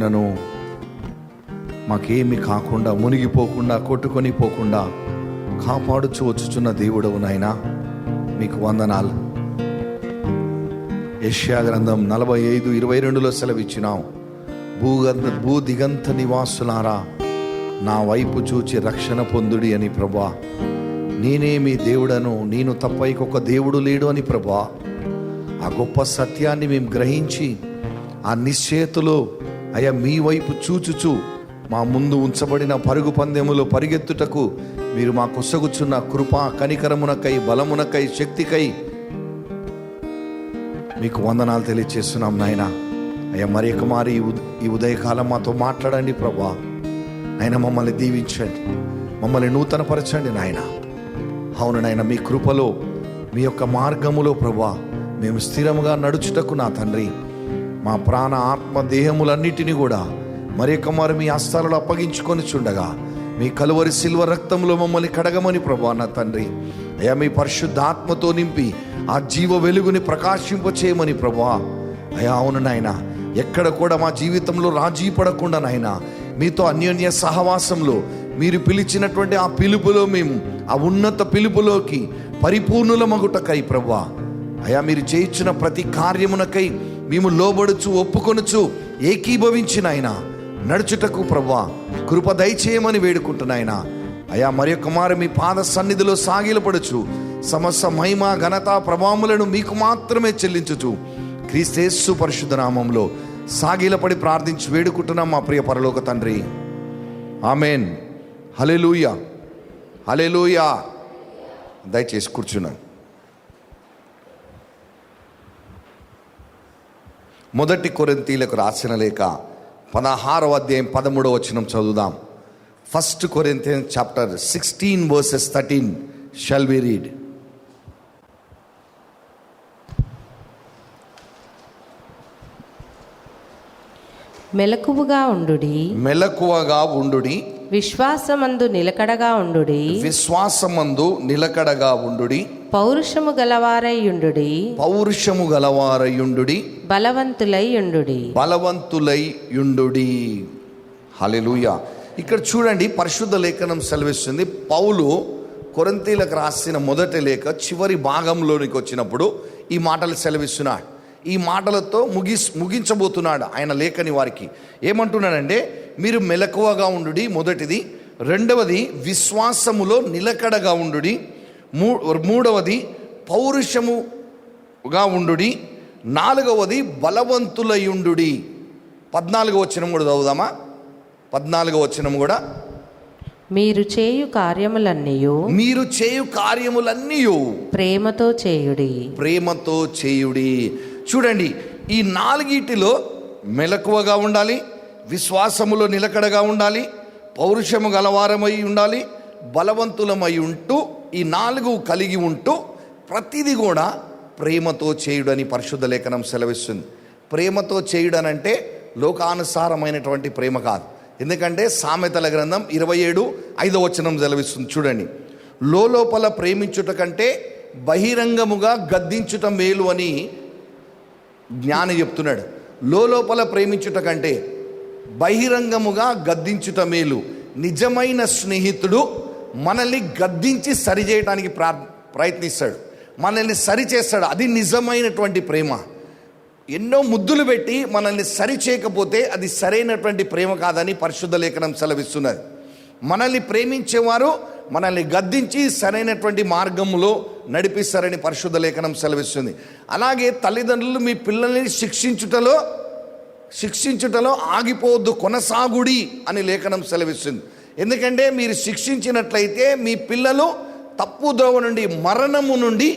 నన్ను మాకేమి కాకుండా, మునిగిపోకుండా, కొట్టుకొని పోకుండా కాపాడుచు వచ్చుచున్న దేవుడవు నాయనా, మీకు వందనాలు. యెషయా గ్రంథం 45:22 సెలవిచ్చినావు, భూ దిగంత నివాసులారా నా వైపు చూచి రక్షణ పొందుడి అని ప్రభా. నేనే మీ దేవుడను, నేను తప్ప ఇంకొక దేవుడు లేడు అని ప్రభా. ఆ గొప్ప సత్యాన్ని మేము గ్రహించి ఆ నిశ్చయతలో అయ్యా మీ వైపు చూచుచు మా ముందు ఉంచబడిన పరుగు పందెములో పరిగెత్తుటకు మీరు మా కొసగుచున్న కృపా కనికరమునకై, బలమునకై, శక్తికై మీకు వందనాలు తెలియచేస్తున్నాం నాయన. అయ్యా మరి మారి ఈ ఉదయకాలం మాతో మాట్లాడండి ప్రభా. నాయన మమ్మల్ని దీవించండి, మమ్మల్ని నూతనపరచండి నాయన. అవును నాయన, మీ కృపలో మీ యొక్క మార్గములో ప్రభా మేము స్థిరముగా నడుచుటకు నా తండ్రి మా ప్రాణ ఆత్మ దేహములన్నిటినీ కూడా మరి మీ హస్తాలలో అప్పగించుకొని చుండగా మీ కలువరి సిల్వ రక్తంలో మమ్మల్ని కడగమని ప్రభా నా తండ్రి. అయ్యా మీ పరిశుద్ధాత్మతో నింపి ఆ జీవ వెలుగుని ప్రకాశింపచేయమని ప్రభా. అయ్యా అవును నాయన, ఎక్కడ కూడా మా జీవితంలో రాజీ పడకుండా నాయన మీతో అన్యోన్య సహవాసంలో మీరు పిలిచినటువంటి ఆ పిలుపులో మేము ఆ ఉన్నత పిలుపులోకి పరిపూర్ణుల మగుటకై ప్రభా. అయ్యా మీరు చేయించిన ప్రతి కార్యమునకై మేము లోబడుచు, ఒప్పుకొనుచు, ఏకీభవించిన ఆయన నడుచుటకు ప్రభా కృప దయచేయమని వేడుకుంటున్నాయన. అయ్యా మరి మారు మీ పాద సన్నిధిలో సాగిలపడుచు సమస్త మహిమ ఘనత ప్రభావములను మీకు మాత్రమే చెల్లించుచు క్రీస్తు పరిశుద్ధ నామంలో సాగిలపడి ప్రార్థించి వేడుకుంటున్నాం మా ప్రియ పరలోక తండ్రి. ఆమెన్. హల్లెలూయా, హల్లెలూయా. దయచేసి కూర్చున్నాను. మొదటి కొరింథీయులకు రాసిన లేఖ 16వ అధ్యాయం 13వ వచనం చదువుదాం. 1 Corinthians chapter 16 verses 13 shall we read. మెలకువగా ఉండుడి, మెలకువగా ఉండుడి, విశ్వాసమందు నిలకడగా ఉండుడి, విశ్వాసమందు నిలకడగా ఉండుడి, పౌరుషము గలవారై ఉండుడి, పౌరుషము గలవారై ఉండుడి, బలవంతులై ఉండుడి, బలవంతులై ఉండుడి. హల్లెలూయా. ఇక్కడ చూడండి, పరిశుద్ధ లేఖనం సెలవిస్తుంది. పౌలు కొరింథీయులకు రాసిన మొదటి లేఖ చివరి భాగంలోనికి వచ్చినప్పుడు ఈ మాటలు సెలవిస్తున్నాడు. ఈ మాటలతో ముగించబోతున్నాడు ఆయన లేఖని వారికి. ఏమంటున్నాడంటే, మీరు మెలకువగా ఉండుడి మొదటిది, రెండవది విశ్వాసములో నిలకడగా ఉండుడి, మూడవది పౌరుషముగా ఉండుడి, నాలుగవది బలవంతులయుండుడి. 14వ వచనం కూడా చదువుదామా? 14వ వచనం కూడా, మీరు చేయు కార్యములన్నీయు ప్రేమతో చేయుడి, ప్రేమతో చేయుడి. చూడండి, ఈ నాలుగిటిలో మెలకువగా ఉండాలి, విశ్వాసములో నిలకడగా ఉండాలి, పౌరుషము గలవారమై ఉండాలి, బలవంతులమై ఉంటూ, ఈ 4 కలిగి ఉంటూ ప్రతిదీ కూడా ప్రేమతో చేయుడని పరిశుద్ధ లేఖనం సెలవిస్తుంది. ప్రేమతో చేయుడనంటే లోకానుసారమైనటువంటి ప్రేమ కాదు. ఎందుకంటే సామెతల గ్రంథం 27:5 వచనం సెలవిస్తుంది. చూడండి, లోపల ప్రేమించుట కంటే బహిరంగముగా గద్దించుట మేలు అని జ్ఞాని చెప్తున్నాడు. లోపల ప్రేమించుట కంటే బహిరంగముగా గద్దించుట మేలు. నిజమైన స్నేహితుడు మనల్ని గద్దించి సరిచేయడానికి ప్రయత్నిస్తాడు, మనల్ని సరిచేస్తాడు. అది నిజమైనటువంటి ప్రేమ. ఎన్నో ముద్దులు పెట్టి మనల్ని సరిచేయకపోతే అది సరైనటువంటి ప్రేమ కాదని పరిశుద్ధ లేఖనం సెలవిస్తున్నది. మనల్ని ప్రేమించేవారు మనల్ని గద్దించి సరైనటువంటి మార్గంలో నడిపిస్తారని పరిశుద్ధ లేఖనం సెలవిస్తుంది. అలాగే తల్లిదండ్రులు మీ పిల్లల్ని శిక్షించుటలో ఆగిపోవద్దు, కొనసాగుడి అని లేఖనం సెలవిస్తుంది. ఎందుకంటే మీరు శిక్షించినట్లయితే మీ పిల్లలు తప్పు ద్రోవ నుండి, మరణము నుండి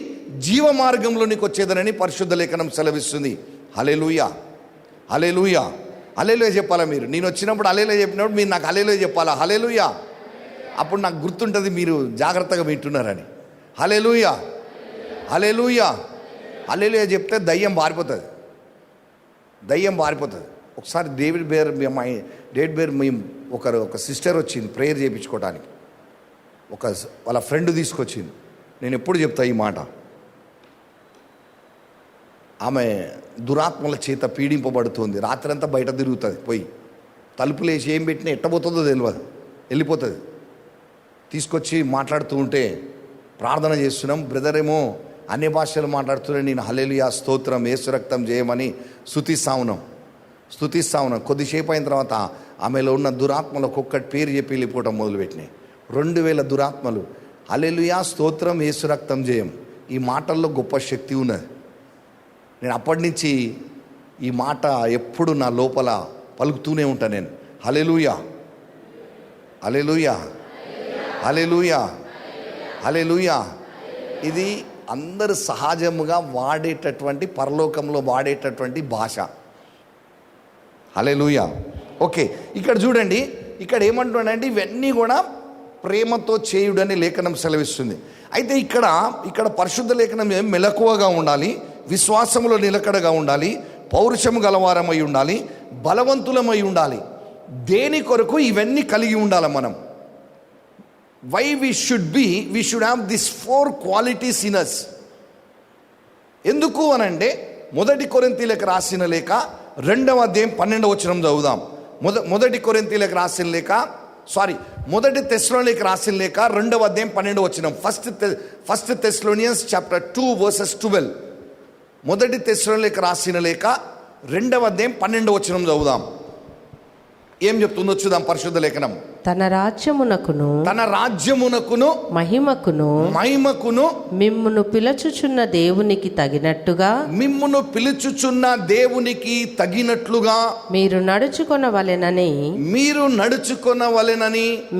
జీవ మార్గంలోనికి వచ్చేదనని పరిశుద్ధ లేఖనం సెలవిస్తుంది. హల్లెలూయా, హల్లెలూయా, హల్లెలూయా చెప్పాలా మీరు? నేను వచ్చినప్పుడు హల్లెలూయా చెప్పినప్పుడు మీరు నాకు హల్లెలూయా చెప్పాలా? హల్లెలూయా. అప్పుడు నాకు గుర్తుంటుంది మీరు జాగ్రత్తగా వింటున్నారని. హల్లెలూయా, హల్లెలూయా, హల్లెలూయా చెప్తే దయ్యం పారిపోతుంది. ఒకసారి డేవిడ్ బేర్ మేము ఒక సిస్టర్ వచ్చింది ప్రేయర్ చేయించుకోవడానికి. వాళ్ళ ఫ్రెండ్ తీసుకొచ్చింది. నేను ఎప్పుడు చెప్తా ఈ మాట. ఆమె దురాత్మల చేత పీడింపబడుతుంది. రాత్రంతా బయట తిరుగుతుంది పోయి. తలుపులు వేసి ఏం పెట్టినా ఎట్టబోతుందో తెలియదు, వెళ్ళిపోతుంది. తీసుకొచ్చి మాట్లాడుతూ ఉంటే ప్రార్థన చేస్తున్నాం, బ్రదర్ ఏమో అన్ని భాషలు మాట్లాడుతున్నాను, నేను హల్లెలూయా స్తోత్రం యేసు రక్తం చేయమని స్తుతిస్తా ఉన్నాం. కొద్దిసేపు అయిన తర్వాత ఆమెలో ఉన్న దురాత్మలు ఒక్కొక్కటి పేరు చెప్పి వెళ్ళిపోవటం మొదలుపెట్టినాయి. 2000 దురాత్మలు. హల్లెలూయా స్తోత్రం యేసు రక్తం చేయం, ఈ మాటల్లో గొప్ప శక్తి ఉన్నది. నేను అప్పటి నుంచి ఈ మాట ఎప్పుడు నా లోపల పలుకుతూనే ఉంటాను. నేను హల్లెలూయా హల్లెలూయా హల్లెలూయా హల్లెలూయా. ఇది అందరు సహజముగా వాడేటటువంటి, పరలోకంలో వాడేటటువంటి భాష. హల్లెలూయా. ఓకే, ఇక్కడ చూడండి, ఇక్కడ ఏమంటున్నాడంటే ఇవన్నీ కూడా ప్రేమతో చేయుడని లేఖనం సెలవిస్తుంది. అయితే ఇక్కడ పరిశుద్ధ లేఖనం మెలకువగా ఉండాలి, విశ్వాసములో నిలకడగా ఉండాలి, పౌరుషము గలవారమై ఉండాలి, బలవంతులమై ఉండాలి. దేని కొరకు ఇవన్నీ కలిగి ఉండాలి మనం? Why we should have this 4 qualities in us. ఎందుకు అనంటే 1 కొరింథీయులకు రాసిన లేఖ 2వ అధ్యాయం 12వ వచనం చదువుదాం. 1 కొరింథీయులకు రాసిన లేఖ 1 తెస్సలోనికీయులకు రాసిన లేఖ 2వ అధ్యాయం 12వ వచనం. First Thessalonians chapter 2 versus 12. 1 తెస్సలోనికీయులకు రాసిన లేఖ 2వ అధ్యాయం 12వ వచనం చదువుదాం. ఏం చెప్తుందో చూద్దాం పరిశుద్ధ లేఖనం. తన రాజ్యమునకును మహిమకును మిమ్మును పిలుచుచున్న దేవునికి తగినట్టుగా మీరు నడుచుకొనవలెనని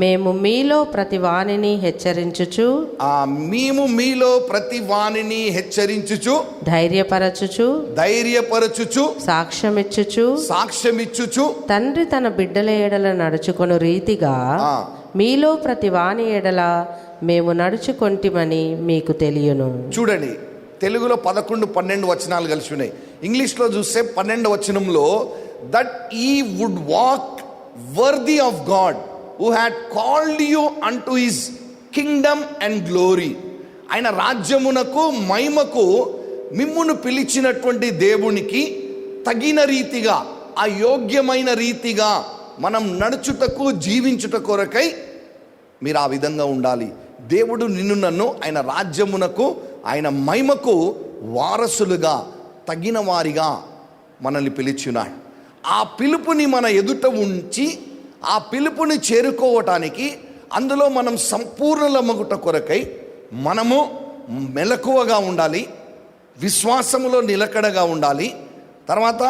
మేము మీలో ప్రతి వానిని హెచ్చరించుచు ధైర్యపరచుచు సాక్ష్యమిచ్చుచు తండ్రి తన బిడ్డల ఎడల నడుచుకొను రీతిగా మీలో ప్రతి వాని ఎడల మేము నడుచుకొంటిమని మీకు తెలియను. చూడండి, తెలుగులో 11-12 వచనాలు కలిసి ఉన్నాయి. ఇంగ్లీష్లో చూస్తే 12వ వచనంలో that ye would walk worthy of God who had called you unto his kingdom and glory. ఆయన రాజ్యమునకు మహిమకు మిమ్మును పిలిచినటువంటి దేవునికి తగిన రీతిగా, అయోగ్యమైన రీతిగా మనం నడుచుటకు జీవించుట కొరకై మీరు ఆ విధంగా ఉండాలి. దేవుడు నిన్ను నన్ను ఆయన రాజ్యమునకు ఆయన మహిమకు వారసులుగా తగిన వారిగా మనల్ని పిలిచినాడు. ఆ పిలుపుని మన ఎదుట ఉంచి ఆ పిలుపుని చేరుకోవటానికి, అందులో మనం సంపూర్ణమగుట కొరకై మనము మెలకువగా ఉండాలి, విశ్వాసములో నిలకడగా ఉండాలి, తర్వాత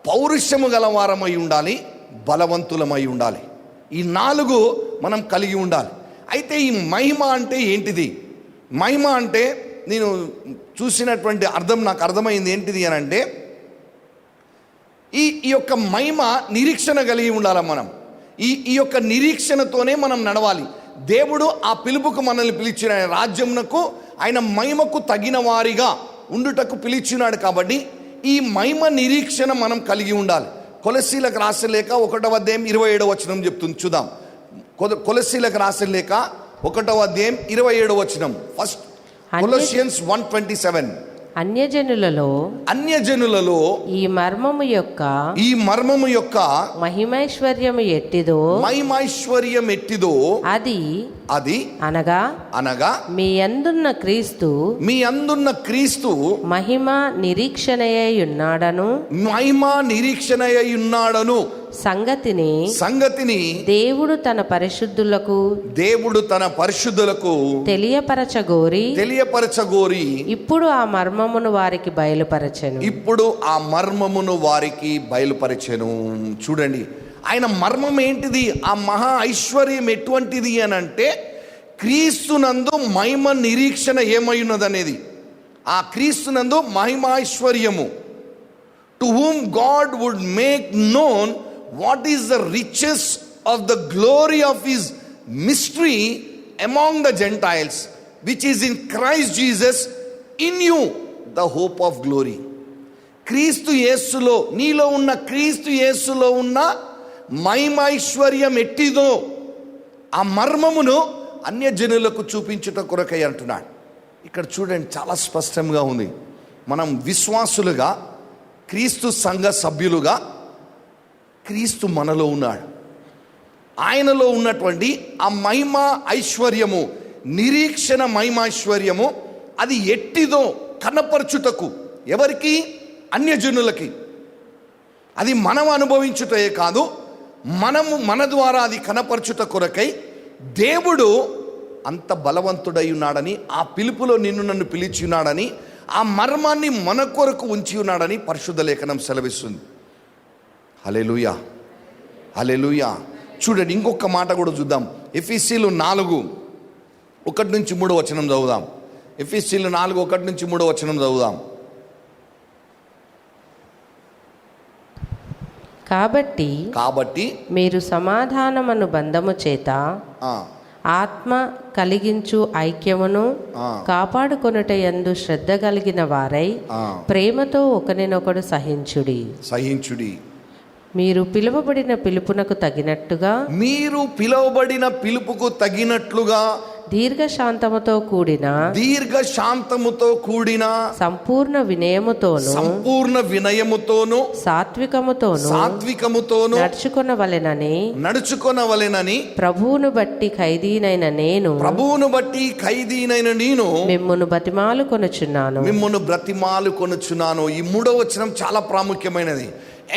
పౌరుషము గలవారమై ఉండాలి, బలవంతులమై ఉండాలి. ఈ 4 మనం కలిగి ఉండాలి. అయితే ఈ మహిమ అంటే ఏంటిది? మహిమ అంటే నేను చూసినటువంటి నాకు అర్థమైంది ఏంటిది అని అంటే, ఈ యొక్క మహిమ నిరీక్షణ కలిగి ఉండాలి. మనం ఈ యొక్క నిరీక్షణతోనే మనం నడవాలి. దేవుడు ఆ పిలుపుకు మనల్ని పిలిచిన, ఆయన రాజ్యమునకు ఆయన మహిమకు తగిన వారిగా ఉండుటకు పిలిచినాడు. కాబట్టి ఈ మహిమ నిరీక్షణ మనం కలిగి ఉండాలి. కొలస్సీలకు రాసిన లేఖ 1వ అధ్యాయం 27వ వచనం చెప్తుంది, చూద్దాం. కొలస్సీలకు రాసిన లేఖ 1వ అధ్యాయం 27వ వచనం. ఫస్ట్ కొలస్సియన్స్ 1:27. అన్యజనులలో ఈ మర్మము యొక్క మహిమైశ్వర్యము ఎట్టిదో అది అనగా మీ అందున్న క్రీస్తు మహిమ నిరీక్షణయై ఉన్నాడను సంగతిని దేవుడు తన పరిశుద్ధులకు తెలియపరచగోరి ఇప్పుడు ఆ మర్మమును వారికి బయలుపరచెను. చూడండి, ఆయన మర్మం ఏంటిది? ఆ మహా ఐశ్వర్యం ఎటువంటిది అని అంటే, క్రీస్తునందు మహిమ నిరీక్షణ ఏమై ఉన్నదనేది. ఆ క్రీస్తునందు మహిమైశ్వర్యము, to whom God would make known what is the riches of the glory of his mystery among the Gentiles, which is in Christ Jesus in you, the hope of glory. క్రీస్తు యేసులో, నీలో ఉన్న క్రీస్తు యేసులో ఉన్న మహిమైశ్వర్యం ఎట్టిదో ఆ మర్మమును అన్యజనులకు చూపించుట కొరకై అంటున్నాడు. ఇక్కడ చూడండి, చాలా స్పష్టంగా ఉంది. మనం విశ్వాసులుగా, క్రీస్తు సంఘ సభ్యులుగా క్రీస్తు మనలో ఉన్నాడు. ఆయనలో ఉన్నటువంటి ఆ మహిమ ఐశ్వర్యము, నిరీక్షణ మహిమైశ్వర్యము, అది ఎట్టిదో కనపరచుటకు, ఎవరికి? అన్యజనులకి. అది మనం అనుభవించుటే కాదు, మన ద్వారా అది కనపరచుట కొరకై దేవుడు అంత బలవంతుడై ఉన్నాడని, ఆ పిలుపులో నిన్ను నన్ను పిలిచి ఉన్నాడని, ఆ మర్మాన్ని మన కొరకు ఉంచి ఉన్నాడని పరిశుద్ధ లేఖనం సెలవిస్తుంది. హల్లెలూయా, హల్లెలూయా. చూడండి, ఇంకొక మాట కూడా చూద్దాం. ఎఫెసీయులు 4:1-3 చదువుదాం. ఎఫెసీయులు 4:1-3 చదువుదాం. కాబట్టి మీరు సమాధానమను బంధము చేత ఆత్మ కలిగించు ఐక్యమును కాపాడుకొనుట యందు శ్రద్ధ కలిగిన వారై ప్రేమతో ఒకరినొకడు సహించుడి. మీరు పిలువబడిన పిలుపునకు తగినట్టుగా దీర్ఘశాంతముతో కూడిన సంపూర్ణ వినయముతోను సాత్వికముతోను నడుచుకొనవలెనని ప్రభువును బట్టి ఖైదీనైన నేను మిమ్మును బ్రతిమాలుకొనుచున్నాను. ఈ 3వ వచనం చాలా ప్రాముఖ్యమైనది.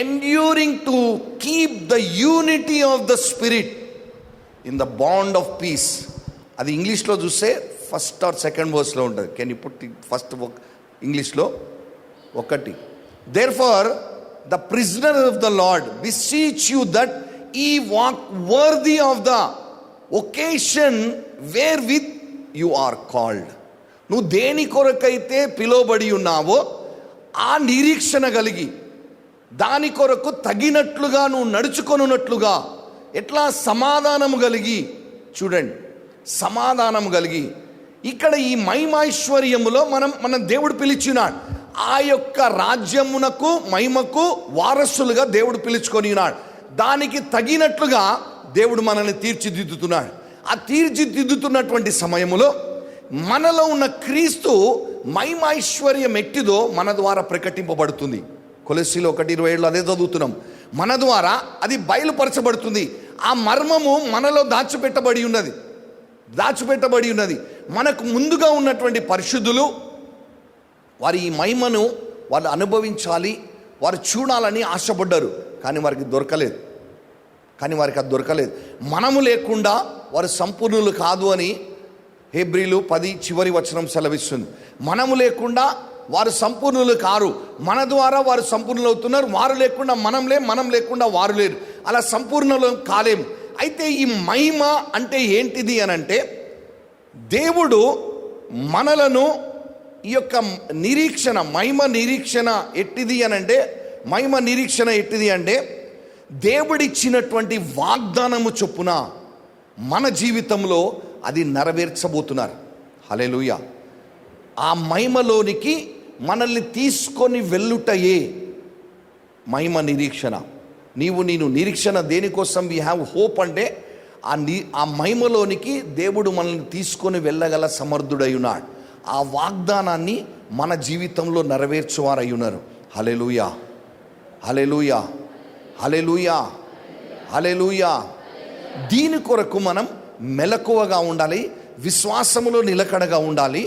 Enduring to keep the unity of the spirit in the bond of peace. అది ఇంగ్లీష్లో చూస్తే ఫస్ట్ ఆర్ సెకండ్ వర్స్లో ఉంటుంది. కెన్ యూ పుట్ ఫస్ట్ ఇంగ్లీష్లో 1. Therefore the prisoner of the Lord beseech you that ye walk worthy of the occasion wherewith you are called. నువ్వు దేని కొరకైతే పిలువబడి ఉన్నావో ఆ నిరీక్షణ కలిగి దాని కొరకు తగినట్లుగా నువ్వు నడుచుకొనున్నట్లుగా, ఎట్లా? సమాధానము కలిగి. చూడండి, సమాధానము కలిగి. ఇక్కడ ఈ మహిమైశ్వర్యములో మన దేవుడు పిలిచినాడు. ఆ యొక్క రాజ్యమునకు మహిమకు వారసులుగా దేవుడు పిలుచుకొని ఉన్నాడు. దానికి తగినట్లుగా దేవుడు మనల్ని తీర్చిదిద్దుతున్నాడు. ఆ తీర్చిదిద్దుతున్నటువంటి సమయములో మనలో ఉన్న క్రీస్తు మహిమైశ్వర్యం ఎట్టిదో మన ద్వారా ప్రకటింపబడుతుంది. కొలస్సీలు 1:27 అదే చదువుతున్నాం. మన ద్వారా అది బయలుపరచబడుతుంది. ఆ మర్మము మనలో దాచిపెట్టబడి ఉన్నది. మనకు ముందుగా ఉన్నటువంటి పరిశుద్ధులు వారి ఈ మహిమను వాళ్ళు అనుభవించాలి, వారు చూడాలని ఆశపడ్డారు. కానీ వారికి అది దొరకలేదు. మనము లేకుండా వారు సంపూర్ణులు కాదు అని హెబ్రీలు 10 చివరి వచనం సెలవిస్తుంది. మనము లేకుండా వారు సంపూర్ణులు కారు, మన ద్వారా వారు సంపూర్ణులు అవుతున్నారు. వారు లేకుండా మనం లేకుండా వారు లేరు. అలా సంపూర్ణులు కాలేము. అయితే ఈ మహిమ అంటే ఏంటిది అని అంటే, దేవుడు మనలను ఈ యొక్క నిరీక్షణ, మహిమ నిరీక్షణ ఎట్టిది అంటే దేవుడిచ్చినటువంటి వాగ్దానము చొప్పున మన జీవితంలో అది నెరవేర్చబోతున్నారు. హల్లెలూయా. ఆ మహిమలోనికి మనల్ని తీసుకొని వెళ్ళుటయే మహిమ నిరీక్షణ. నేను నిరీక్షణ దేనికోసం? వీ హ్యావ్ హోప్ అంటే ఆ మహిమలోనికి దేవుడు మనల్ని తీసుకొని వెళ్ళగల సమర్థుడై ఉన్నాడు. ఆ వాగ్దానాన్ని మన జీవితంలో నెరవేర్చువారై ఉన్నారు. హల్లెలూయా, హల్లెలూయా, హల్లెలూయా, హల్లెలూయా. దీని కొరకు మనం మెలకువగా ఉండాలి, విశ్వాసములో నిలకడగా ఉండాలి,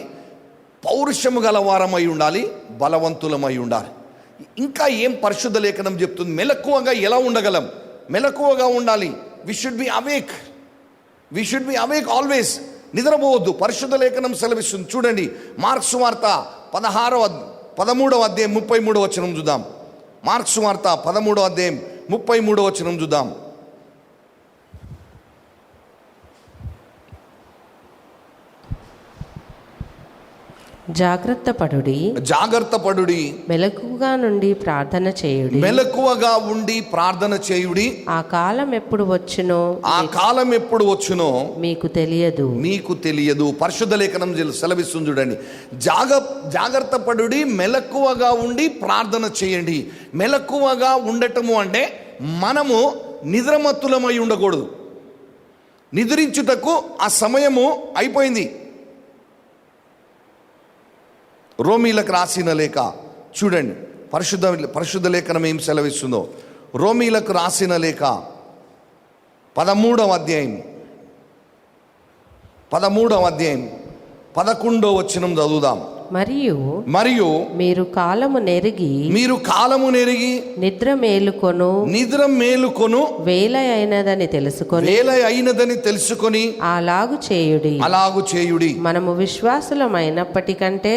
పౌరుషము గలవారమై ఉండాలి, బలవంతులమై ఉండాలి. ఇంకా ఏం పరిశుద్ధ లేఖనం చెప్తుంది? మెలకువగా ఎలా ఉండగలం? మెలకువగా ఉండాలి. We should be awake always. నిద్రపోవద్దు. పరిశుద్ధ లేఖనం సెలవిస్తుంది. చూడండి, మార్క్స్ వార్త 13వ అధ్యాయం 33వ వచనం చూద్దాం. మార్క్స్ వార్త 13వ అధ్యాయం 33వ వచనం చూద్దాం. జాగ్రత్త పడుడి, మెలకువగా ఉండి ప్రార్థన చేయుడి. ఆ కాలం ఎప్పుడు వచ్చునో మీకు తెలియదు. పరిశుద్ధ లేఖనం సెలవిస్తుంది. చూడండి, జాగ్రత్త పడుడి, మెలకువగా ఉండి ప్రార్థన చేయండి. మెలకువగా ఉండటము అంటే మనము నిద్రమత్తులమై ఉండకూడదు. నిద్రించుటకు ఆ సమయము అయిపోయింది. రోమీలకు రాసిన లేఖ చూడండి, పరిశుద్ధ లేఖనం ఏం సెలవిస్తుందో. రోమీలకు రాసిన లేఖ 13వ అధ్యాయం 11వ వచనం చదువుదాం. మరియు మీరు కాలము నెరిగి నిద్ర మేలుకొను వేళ అయినదని తెలుసుకొని అలాగు చేయుడి. మనము విశ్వాసులమైనప్పటికంటే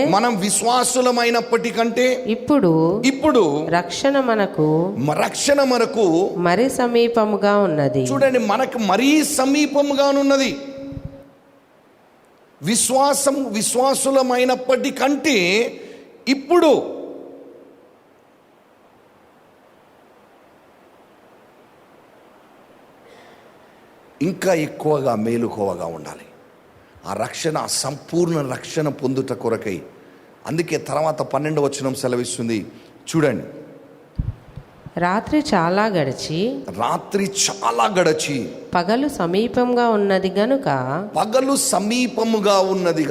ఇప్పుడు రక్షణ మనకు మరి సమీపముగా ఉన్నది. చూడండి, మనకు మరీ సమీపముగానున్నది. విశ్వాసులమైనప్పటికంటే ఇప్పుడు ఇంకా ఎక్కువగా మేలుకోవగా ఉండాలి. ఆ రక్షణ, సంపూర్ణ రక్షణ పొందుట కొరకై. అందుకే తర్వాత 12వ వచనం సెలవిస్తుంది. చూడండి, రాత్రి చాలా గడిచి పగలు సమీపంగా ఉన్నది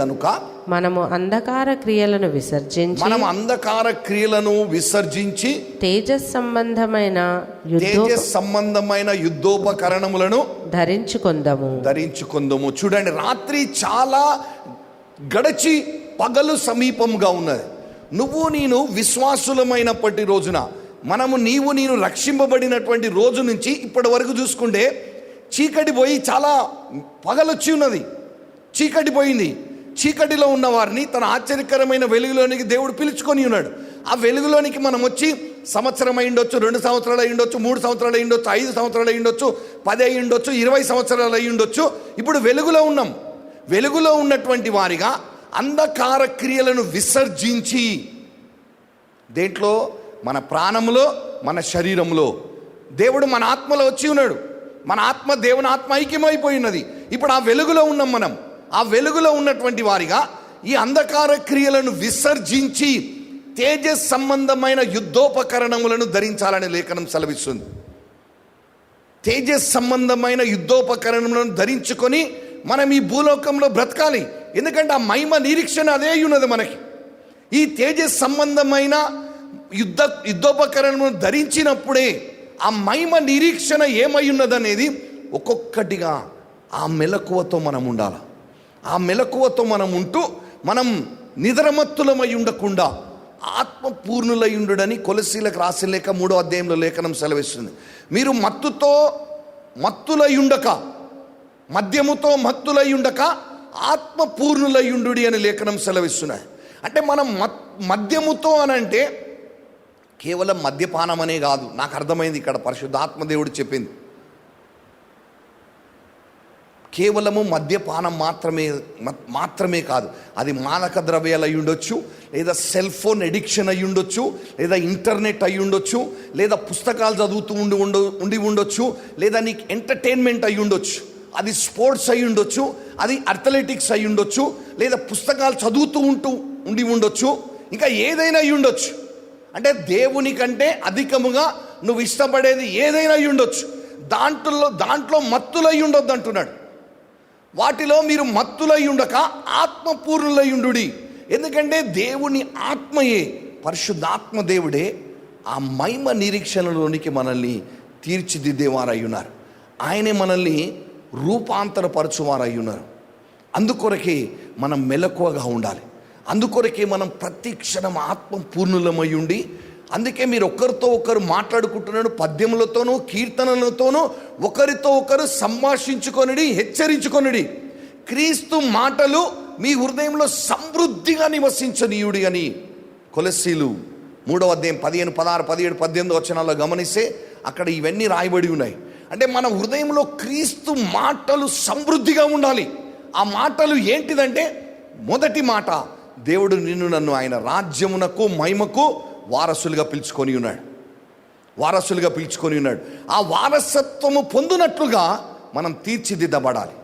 గనుక మనము అంధకార క్రియలను విసర్జించి తేజస్ సంబంధమైన యుద్ధోపకరణములను ధరించుకొందము. చూడండి, రాత్రి చాలా గడిచి పగలు సమీపంగా ఉన్నది. నేను విశ్వాసులమైనప్పటి రోజున నేను రక్షింపబడినటువంటి రోజు నుంచి ఇప్పటి వరకు చూసుకుంటే చీకటి పోయి చాలా పగలొచ్చి ఉన్నది. చీకటి పోయింది. చీకటిలో ఉన్న వారిని తన ఆశ్చర్యకరమైన వెలుగులోనికి దేవుడు పిలుచుకొని ఉన్నాడు. ఆ వెలుగులోనికి మనం వచ్చి సంవత్సరం అయ్యుండొచ్చు, 2 సంవత్సరాలు అయ్యుండొచ్చు, 3 సంవత్సరాలు అయ్యుండొచ్చు, 5 సంవత్సరాలు అయ్యుండొచ్చు, 10 అయ్యుండొచ్చు, 20 సంవత్సరాలు అయ్యుండొచ్చు. ఇప్పుడు వెలుగులో ఉన్నాం. వెలుగులో ఉన్నటువంటి వారిగా అంధకార క్రియలను విసర్జించి, దేంట్లో? మన ప్రాణంలో, మన శరీరంలో. దేవుడు మన ఆత్మలో వచ్చి ఉన్నాడు. మన ఆత్మ దేవుని ఆత్మ ఐక్యమైపోయి ఉన్నది. ఇప్పుడు ఆ వెలుగులో ఉన్నాం మనం. ఆ వెలుగులో ఉన్నటువంటి వారిగా ఈ అంధకార క్రియలను విసర్జించి తేజస్ సంబంధమైన యుద్ధోపకరణములను ధరించాలని లేఖనం సెలవిస్తుంది. తేజస్ సంబంధమైన యుద్ధోపకరణములను ధరించుకొని మనం ఈ భూలోకంలో బ్రతకాలి. ఎందుకంటే ఆ మహిమ నిరీక్షణ అదే ఉన్నది మనకి. ఈ తేజస్ సంబంధమైన యుద్ధోపకరణను ధరించినప్పుడే ఆ మహిమ నిరీక్షణ ఏమై ఉన్నదనేది ఒక్కొక్కటిగా ఆ మెలకువతో మనం ఉండాలి. ఆ మెలకువతో మనం ఉంటూ మనం నిద్రమత్తులమై ఉండకుండా ఆత్మపూర్ణులై ఉండుడని కొలసీలకు రాసిన లేఖ 3వ అధ్యాయంలో లేఖనం సెలవిస్తుంది. మీరు మద్యముతో మత్తులై ఉండక ఆత్మపూర్ణులై ఉండుడి అని లేఖనం సెలవిస్తున్నాయి. అంటే మనం మద్యముతో అనంటే కేవలం మద్యపానం అనే కాదు. నాకు అర్థమైంది ఇక్కడ పరిశుద్ధాత్మదేవుడు చెప్పింది. కేవలము మద్యపానం మాత్రమే కాదు. అది మాదక ద్రవ్యాలు అయి ఉండొచ్చు, లేదా సెల్ ఫోన్ ఎడిక్షన్ అయి ఉండొచ్చు, లేదా ఇంటర్నెట్ అయి ఉండొచ్చు, లేదా పుస్తకాలు చదువుతూ ఉండి ఉండొచ్చు, లేదా నీకు ఎంటర్టైన్మెంట్ అయి ఉండొచ్చు, అది స్పోర్ట్స్ అయి ఉండొచ్చు, అది అథ్లెటిక్స్ అయి ఉండొచ్చు, లేదా పుస్తకాలు చదువుతూ ఉండి ఉండొచ్చు, ఇంకా ఏదైనా అయి ఉండొచ్చు. అంటే దేవుని కంటే అధికముగా నువ్వు ఇష్టపడేది ఏదైనా అయి ఉండొచ్చు. దాంట్లో మత్తులై ఉండొద్దు అంటున్నాడు. వాటిలో మీరు మత్తులై ఉండక ఆత్మపూర్ణులై ఉండుడి. ఎందుకంటే దేవుని ఆత్మయే, పరిశుద్ధాత్మ దేవుడే ఆ మహిమ నిరీక్షణలోనికి మనల్ని తీర్చిదిద్దేవారై ఉన్నారు. ఆయనే మనల్ని రూపాంతరపరచువారై ఉన్నారు. అందుకొరకే మనం మెలకువగా ఉండాలి. అందుకొరకే మనం ప్రతి క్షణం ఆత్మ పూర్ణులమై ఉండి, అందుకే మీరు ఒకరితో ఒకరు మాట్లాడుకుంటున్నాడు, పద్యములతోనూ కీర్తనలతోనూ ఒకరితో ఒకరు సంభాషించుకొనిడి, హెచ్చరించుకొనిడి. క్రీస్తు మాటలు మీ హృదయంలో సమృద్ధిగా నివసించనీయుడి అని కొలస్సీలు 3వ అధ్యాయం 15, 16, 17, 18 వచనాల్లో గమనిస్తే అక్కడ ఇవన్నీ రాయబడి ఉన్నాయి. అంటే మన హృదయంలో క్రీస్తు మాటలు సమృద్ధిగా ఉండాలి. ఆ మాటలు ఏంటిదంటే, మొదటి మాట, దేవుడు నన్ను ఆయన రాజ్యమునకు మహిమకు వారసులుగా పిలుచుకొని ఉన్నాడు. ఆ వారసత్వము పొందునట్లుగా మనం తీర్చిదిద్దబడాలి.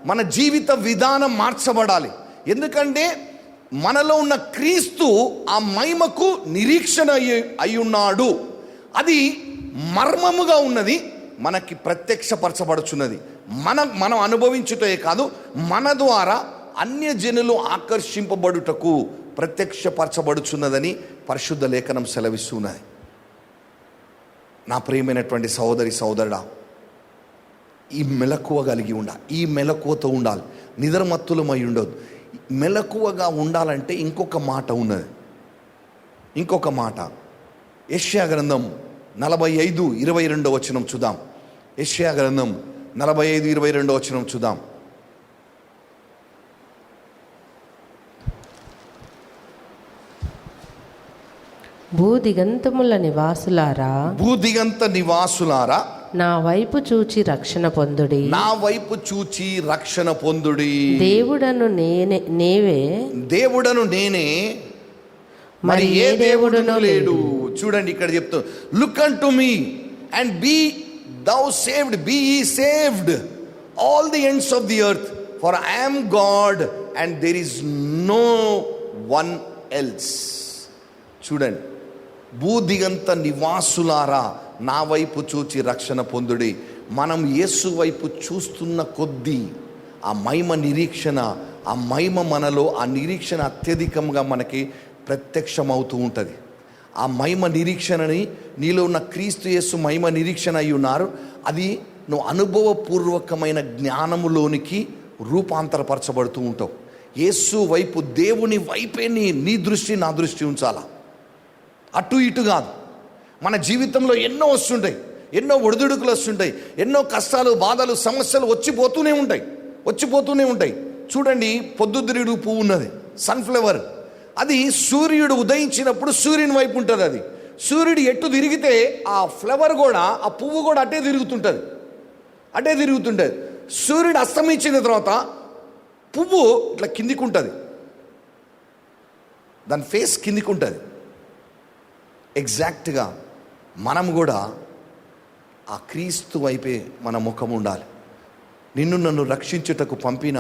మన జీవిత విధానం మార్చబడాలి. ఎందుకంటే మనలో ఉన్న క్రీస్తు ఆ మహిమకు నిరీక్షణ అయి ఉన్నాడు. అది మర్మముగా ఉన్నది, మనకి ప్రత్యక్షపరచబడుచున్నది. మనం అనుభవించుటే కాదు, మన ద్వారా అన్యజనులు ఆకర్షింపబడుటకు ప్రత్యక్షపరచబడుచున్నదని పరిశుద్ధ లేఖనం సెలవిస్తున్నది. నా ప్రియమైనటువంటి సహోదరి సహోదరుడా, ఈ మెలకువ కలిగి ఉండాలి, ఈ మెలకువతో ఉండాలి, నిద్రమత్తులమై ఉండదు. మెలకువగా ఉండాలంటే ఇంకొక మాట ఉన్నది, ఇంకొక మాట. యెషయా గ్రంథం 45:22 చూద్దాం. యెషయా గ్రంథం 45:22 చూద్దాం. భూదిగంతముల నివాసులారా, భూదిగంత నివాసులారా, నా వైపు చూచి రక్షణ పొందుడి, నా వైపు చూచి రక్షణ పొందుడి. దేవుడను నేవే, దేవుడను నేనే, మరి ఏ దేవుడునో లేడు. చూడండి ఇక్కడ చెప్తూ, look unto me and be thou saved, be ye saved all the ends of the earth, for I am God and there is no one else. చూడండి, భూదిగంత నివాసులారా నా వైపు చూచి రక్షణ పొందుడి. మనం యేసు వైపు చూస్తున్న కొద్దీ ఆ మహిమ నిరీక్షణ, ఆ మహిమ మనలో, ఆ నిరీక్షణ అత్యధికంగా మనకి ప్రత్యక్షమవుతూ ఉంటుంది. ఆ మహిమ నిరీక్షణని, నీలో ఉన్న క్రీస్తు యేసు మహిమ నిరీక్షణ అయి ఉన్నారు, అది నువ్వు అనుభవపూర్వకమైన జ్ఞానములోనికి రూపాంతరపరచబడుతూ ఉంటావు. యేసు వైపు, దేవుని వైపే నీ దృష్టి, నా దృష్టి ఉంచాలా, అటు ఇటు కాదు. మన జీవితంలో ఎన్నో వస్తుంటాయి, ఎన్నో ఒడిదుడుకులు వస్తుంటాయి, ఎన్నో కష్టాలు, బాధలు, సమస్యలు వచ్చిపోతూనే ఉంటాయి. చూడండి, పొద్దుతిరుగుడు పువ్వు ఉన్నది, సన్ఫ్లవర్. అది సూర్యుడు ఉదయించినప్పుడు సూర్యుని వైపు ఉంటుంది. అది సూర్యుడు ఎటు తిరిగితే ఆ ఫ్లవర్ కూడా, ఆ పువ్వు కూడా అటే తిరుగుతుంటుంది. సూర్యుడు అస్తమించిన తర్వాత పువ్వు ఇట్లా కిందికి ఉంటుంది, దాని ఫేస్ కిందికి ఉంటుంది. ఎగ్జాక్ట్గా మనం కూడా ఆ క్రీస్తు వైపే మన ముఖం ఉండాలి. నిన్ను నన్ను రక్షించుటకు పంపిన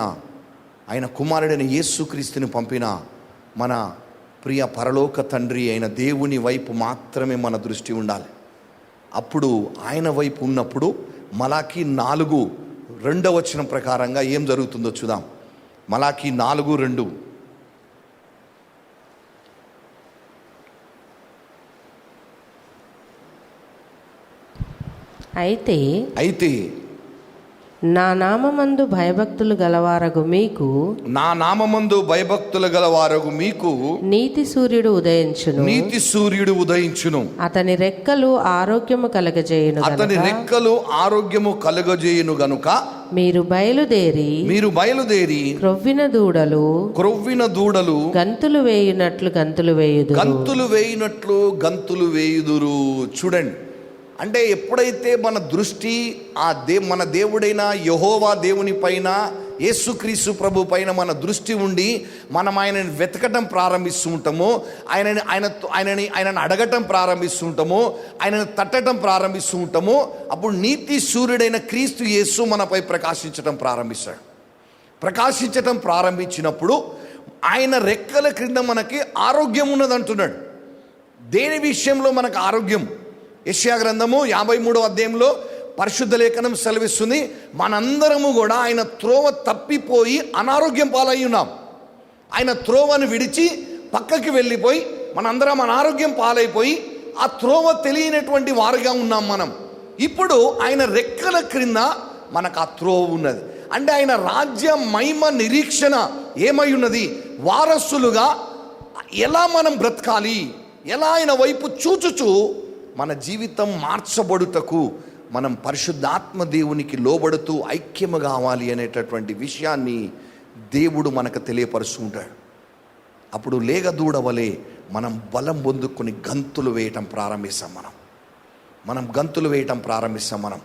ఆయన కుమారుడైన యేసుక్రీస్తుని పంపిన మన ప్రియ పరలోక తండ్రి అయిన దేవుని వైపు మాత్రమే మన దృష్టి ఉండాలి. అప్పుడు ఆయన వైపు ఉన్నప్పుడు మలాకీ 4:2 ప్రకారంగా ఏం జరుగుతుందో చూద్దాం. మలాకీ 4:2. అయితే నా నామమందు భయభక్తులు గలవారగు మీకు నీతి సూర్యుడు ఉదయించును, అతని రెక్కలు ఆరోగ్యము కలగజేయును గనుక మీరు బయలుదేరి క్రొవ్విన దూడలు గంతులు వేయుదురు. చూడండి, అంటే ఎప్పుడైతే మన దృష్టి మన దేవుడైన యెహోవా దేవుని పైన, యేసుక్రీస్తు ప్రభు పైన మన దృష్టి ఉండి మనం ఆయనని వెతకటం ప్రారంభిస్తూ ఉంటామో, ఆయనని అడగటం ప్రారంభిస్తూ ఉంటామో, ఆయనని తట్టడం ప్రారంభిస్తూ ఉంటామో, అప్పుడు నీతి సూర్యుడైన క్రీస్తు యేసు మనపై ప్రకాశించటం ప్రారంభించినప్పుడు ఆయన రెక్కల క్రింద మనకి ఆరోగ్యం ఉన్నదంటున్నాడు. దేని విషయంలో మనకు ఆరోగ్యం? యెషయా గ్రంథము 53 పరిశుద్ధ లేఖనం సెలవిస్తుంది, మనందరము కూడా ఆయన త్రోవ తప్పిపోయి అనారోగ్యం పాలై ఉన్నాం. ఆయన త్రోవను విడిచి పక్కకి వెళ్ళిపోయి మనందరం అనారోగ్యం పాలైపోయి ఆ త్రోవ తెలియనటువంటి వారుగా ఉన్నాం మనం. ఇప్పుడు ఆయన రెక్కల క్రింద మనకు ఆ త్రోవ ఉన్నది. అంటే ఆయన రాజ్య మహిమ నిరీక్షణ ఏమై ఉన్నది? వారసులుగా ఎలా మనం బ్రతకాలి, ఎలా ఆయన వైపు చూచుచు మన జీవితం మార్చబడుటకు మనం పరిశుద్ధాత్మ దేవునికి లోబడుతూ ఐక్యము కావాలి అనేటటువంటి విషయాన్ని దేవుడు మనకు తెలియపరుస్తుంటాడు. అప్పుడు లేగదూడవలే మనం బలం పొందుకొని గంతులు వేయటం ప్రారంభిస్తాం. మనం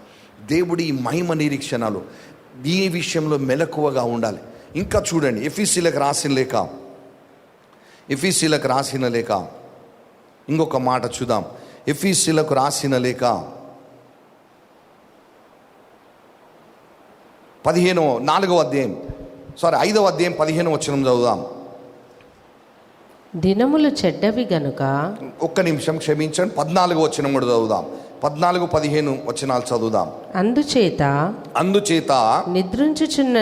దేవుడి మహిమ నిరీక్షణలు ఈ విషయంలో మెలకువగా ఉండాలి. ఇంకా చూడండి, ఎఫీసీలకు రాసిన లేఖ ఇంకొక మాట చూద్దాం. ఎఫీసీలకు రాసిన లేఖ 5వ అధ్యాయం 15 చదువుదాం. దినములు చెడ్డవి గనుక, ఒక్క నిమిషం క్షమించండి, 14వ కూడా చదువుదాం. 14-15 వచనాలు చదువుదాం. అందుచేత నిద్రించుచున్న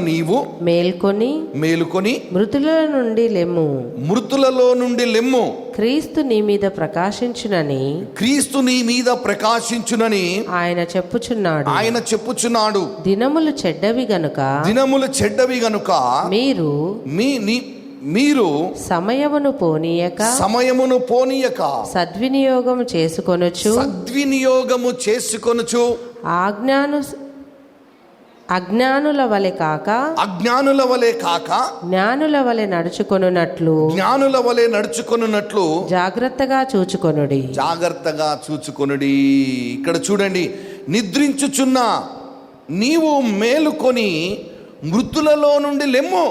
నీవు మేల్కొని మృతులలో నుండి లెమ్ము. క్రీస్తు నీ మీద ప్రకాశించునని ఆయన చెప్పుచున్నాడు. దినములు చెడ్డవి గనుక మీరు సమయమును పోనీయక సద్వినియోగము చేసుకొనుచు అజ్ఞానుల వలె కాక జ్ఞానుల వలె నడుచుకొనున్నట్లు జాగ్రత్తగా చూచుకొనుడి. ఇక్కడ చూడండి, నిద్రించుచున్న నీవు మేలుకొని మృతులలో నుండి లెమ్ము.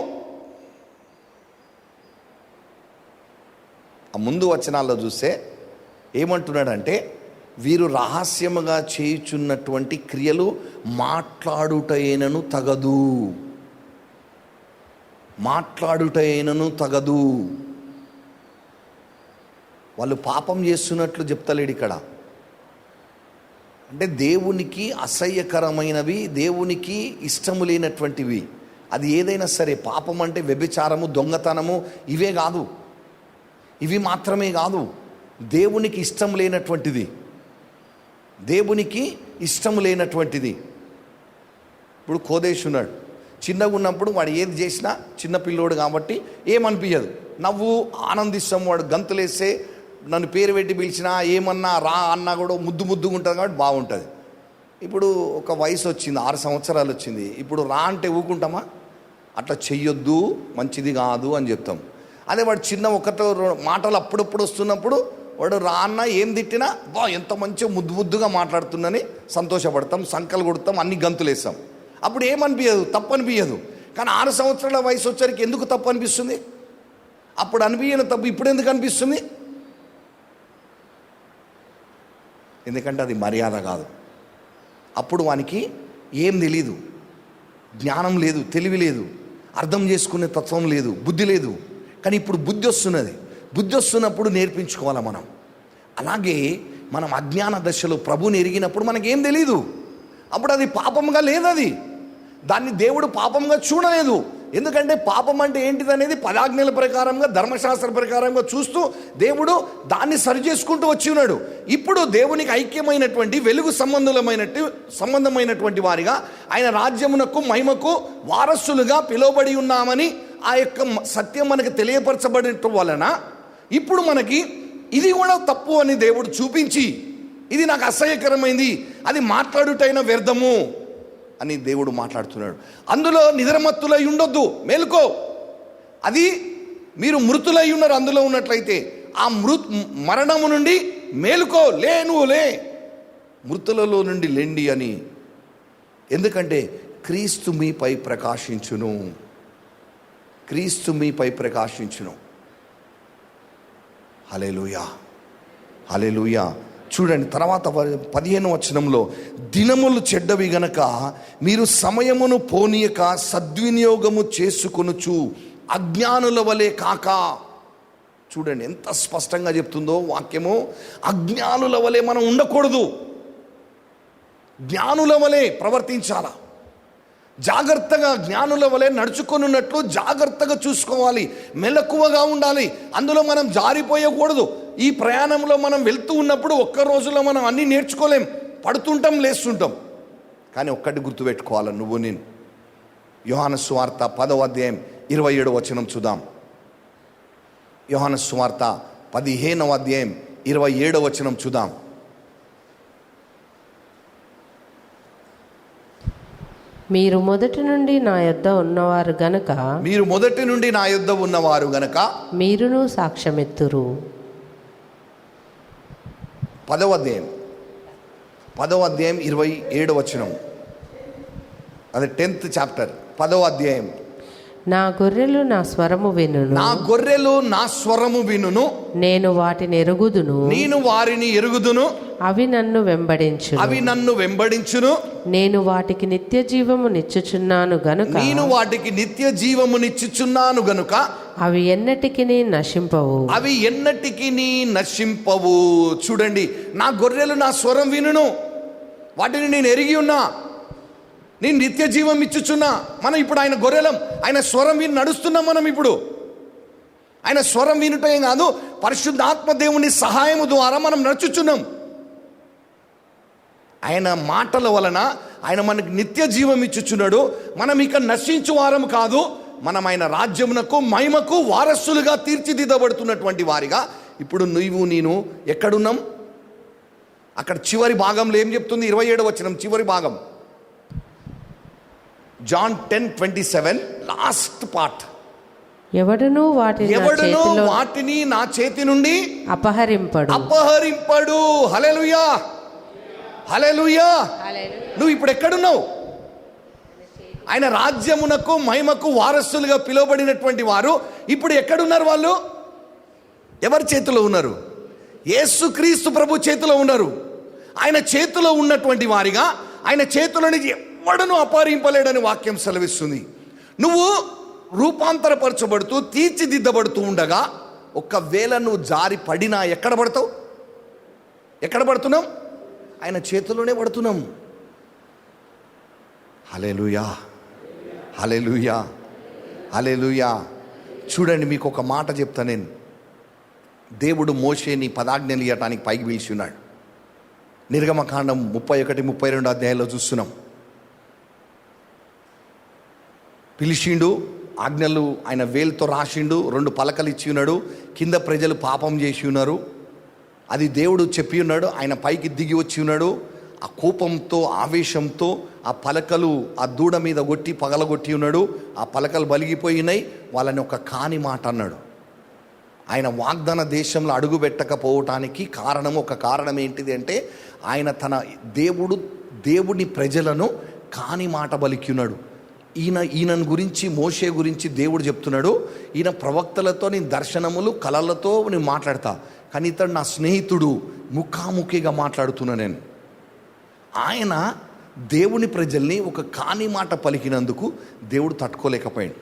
ఆ ముందు వచనాల్లో చూస్తే ఏమంటున్నాడంటే, వీరు రహస్యముగా చేయుచున్నటువంటి క్రియలు మాట్లాడుటైనను తగదు. వాళ్ళు పాపం చేస్తున్నట్లు చెప్తలేడు ఇక్కడ. అంటే దేవునికి అసహ్యకరమైనవి, దేవునికి ఇష్టము లేనటువంటివి, అది ఏదైనా సరే. పాపం అంటే వ్యభిచారము, దొంగతనము ఇవే కాదు, ఇవి మాత్రమే కాదు. దేవునికి ఇష్టం లేనటువంటిది. ఇప్పుడు కోదేశ్ ఉన్నాడు, చిన్నగా ఉన్నప్పుడు వాడు ఏది చేసినా, చిన్న పిల్లోడు కాబట్టి ఏమనిపించదు, నవ్వు ఆనందిస్తాం. వాడు గంతులేస్తే, నన్ను పేరు పెట్టి పిలిచినా, ఏమన్నా రా అన్నా కూడా ముద్దుగా ఉంటుంది కాబట్టి బాగుంటుంది. ఇప్పుడు ఒక వయసు వచ్చింది, 6 సంవత్సరాలు వచ్చింది, ఇప్పుడు రా అంటే ఊకుంటామా? అట్లా చెయ్యొద్దు, మంచిది కాదు అని చెప్తాం. అదే వాడు చిన్న ఒకటో మాటలు అప్పుడప్పుడు వస్తున్నప్పుడు వాడు రాన్న ఏం తిట్టినా ఎంత మంచిగా ముద్దుగా మాట్లాడుతుందని సంతోషపడతాం, సంకలు కొడతాం, అన్ని గంతులేస్తాం. అప్పుడు ఏమనిపించదు, తప్పు అనిపించదు. కానీ 6 సంవత్సరాల వయసు వచ్చరికి ఎందుకు తప్పు అనిపిస్తుంది? అప్పుడు అనిపించిన తప్పు ఇప్పుడు ఎందుకు అనిపిస్తుంది? ఎందుకంటే అది మర్యాద కాదు. అప్పుడు వానికి ఏం తెలీదు, జ్ఞానం లేదు, తెలివి లేదు, అర్థం చేసుకునే తత్వం లేదు, బుద్ధి లేదు. కానీ ఇప్పుడు బుద్ధి వస్తున్నప్పుడు నేర్పించుకోవాలి మనం. అలాగే మనం అజ్ఞాన దశలో ప్రభుని ఎరిగినప్పుడు మనకేం తెలీదు, అప్పుడు అది పాపంగా లేదు, దాన్ని దేవుడు పాపంగా చూడలేదు. ఎందుకంటే పాపం అంటే ఏంటిది అనేది 10 ఆజ్ఞల ప్రకారంగా, ధర్మశాస్త్ర ప్రకారంగా చూస్తూ దేవుడు దాన్ని సరి చేసుకుంటూ వచ్చి ఉన్నాడు. ఇప్పుడు దేవునికి ఐక్యమైనటువంటి వెలుగు సంబంధమైనటువంటి వారిగా ఆయన రాజ్యమునకు మహిమకు వారసులుగా పిలువబడి ఉన్నామని ఆ యొక్క సత్యం మనకు తెలియపరచబడటం వలన ఇప్పుడు మనకి ఇది కూడా తప్పు అని దేవుడు చూపించి, ఇది నాకు అసహ్యకరమైంది, అది మాట్లాడుటైన వ్యర్థము అని దేవుడు మాట్లాడుతున్నాడు. అందులో నిద్రమత్తులై ఉండొద్దు, మేలుకో. అది మీరు మృతులై ఉన్నారు అందులో ఉన్నట్లయితే, ఆ మరణము నుండి మేలుకో, నువ్వు మృతులలో నుండి లెండి అని. ఎందుకంటే క్రీస్తు మీపై ప్రకాశించును. హల్లెలూయా, హల్లెలూయా. చూడండి తర్వాత 15వ వచనంలో, దినములు చెడ్డవి గనక మీరు సమయమును పోనీయక సద్వినియోగము చేసుకొనుచు అజ్ఞానుల వలె కాక. చూడండి ఎంత స్పష్టంగా చెప్తుందో వాక్యము. అజ్ఞానుల వలె మనం ఉండకూడదు, జ్ఞానుల వలె ప్రవర్తించాలా. జాగ్రత్తగా జ్ఞానుల వలె నడుచుకొనున్నట్లు జాగ్రత్తగా చూసుకోవాలి, మెలకువగా ఉండాలి. అందులో మనం జారిపోయకూడదు. ఈ ప్రయాణంలో మనం వెళ్తూ ఉన్నప్పుడు ఒక్క రోజులో మనం అన్నీ నేర్చుకోలేం, పడుతుంటాం, లేస్తుంటాం. కానీ ఒక్కటి గుర్తుపెట్టుకోవాలి, నువ్వు నేను. యోహాను సువార్త 10వ అధ్యాయం 27వ వచనం చూద్దాం. యోహాను సువార్త 15వ అధ్యాయం 27వ వచనం చూద్దాం. మీరు మొదటి నుండి నా యొద్ద ఉన్నవారు గనక మీరును సాక్ష్యమెత్తురు. 10వ అధ్యాయం 27వ వచనం, అది 10th చాప్టర్ 10వ అధ్యాయం. నా గొర్రెలు నా స్వరము వినును, నేను వాటిని ఎరుగుదును, అవి నన్ను వెంబడించును, నేను వాటికి నిత్య జీవము నిచ్చుచున్నాను గనుక అవి ఎన్నటికి నశింపవు. అవి ఎన్నటికి నశింపవు. చూడండి, నా గొర్రెలు నా స్వరం వినును, వాటిని నేను ఎరిగి ఉన్నా, నేను నిత్య జీవం ఇచ్చుచున్నా. మనం ఇప్పుడు ఆయన గొర్రెలం, ఆయన స్వరం విని నడుస్తున్నాం. మనం ఇప్పుడు ఆయన స్వరం వినుటే కాదు, పరిశుద్ధాత్మ దేవుని సహాయము ద్వారా మనం నడుచుచున్నాం. ఆయన మాటల వలన ఆయన మనకు నిత్య జీవం ఇచ్చుచున్నాడు. మనం ఇక నశించు వారం కాదు, మనం ఆయన రాజ్యమునకు మహిమకు వారసులుగా తీర్చిదిద్దబడుతున్నటువంటి వారిగా ఇప్పుడు నువ్వు నేను ఎక్కడున్నాం? అక్కడ చివరి భాగంలో ఏం చెప్తుంది? 27వ వచనం చివరి భాగం, John 10:27, లాస్ట్ పార్ట్. ఎవడును వాటిని నా చేతి నుండి అపహరింపడు. హల్లెలూయా, హల్లెలూయా. నువ్వు ఇప్పుడు ఎక్కడున్నావు? ఆయన రాజ్యమునకు మహిమకు వారసులుగా పిలువబడినటువంటి వారు ఇప్పుడు ఎక్కడున్నారు? వాళ్ళు ఎవరి చేతిలో ఉన్నారు? యేసుక్రీస్తు ప్రభు చేతిలో ఉన్నారు. ఆయన చేతిలో ఉన్నటువంటి వారిగా ఆయన చేతిలో నుంచి ఎవడను అపహరింపలేడని వాక్యం సెలవిస్తుంది. నువ్వు రూపాంతరపరచబడుతూ తీర్చిదిద్దబడుతూ ఉండగా ఒకవేళ నువ్వు జారి పడినా ఎక్కడ పడతావు? ఎక్కడ పడుతున్నాం? ఆయన చేతిలోనే పడుతున్నాం. హల్లెలూయా, హల్లెలూయా, హల్లెలూయా. చూడండి, మీకు ఒక మాట చెప్తా నేను. దేవుడు మోషేని పదాజ్ఞలు ఇవ్వటానికి పైకి పిలిచి ఉన్నాడు. నిర్గమకాండం 31-32 అధ్యాయాల్లో చూస్తున్నాం. పిలిచిండు, ఆజ్ఞలు ఆయన వేలుతో రాసిండు, 2 పలకలు ఇచ్చి ఉన్నాడు. కింద ప్రజలు పాపం చేసి ఉన్నారు, అది దేవుడు చెప్పి ఉన్నాడు. ఆయన పైకి దిగి వచ్చి ఉన్నాడు. ఆ కోపంతో ఆవేశంతో ఆ పలకలు ఆ దూడ మీద కొట్టి పగలగొట్టి ఉన్నాడు. ఆ పలకలు బలిగిపోయినాయి. వాళ్ళని ఒక కాని మాట అన్నాడు. ఆయన వాగ్దాన దేశంలో అడుగు పెట్టకపోవటానికి ఒక కారణం ఏంటిది అంటే, ఆయన తన దేవుని ప్రజలను కాని మాట బలికి ఉన్నాడు. ఈయనను గురించి, మోషే గురించి దేవుడు చెప్తున్నాడు, ఈయన ప్రవక్తలతో నేను దర్శనములు కళలతో నేను మాట్లాడతా, కానీ ఇతడు నా స్నేహితుడు, ముఖాముఖిగా మాట్లాడుతున్నా నేను. ఆయన దేవుని ప్రజల్ని ఒక కాని మాట పలికినందుకు దేవుడు తట్టుకోలేకపోయాడు.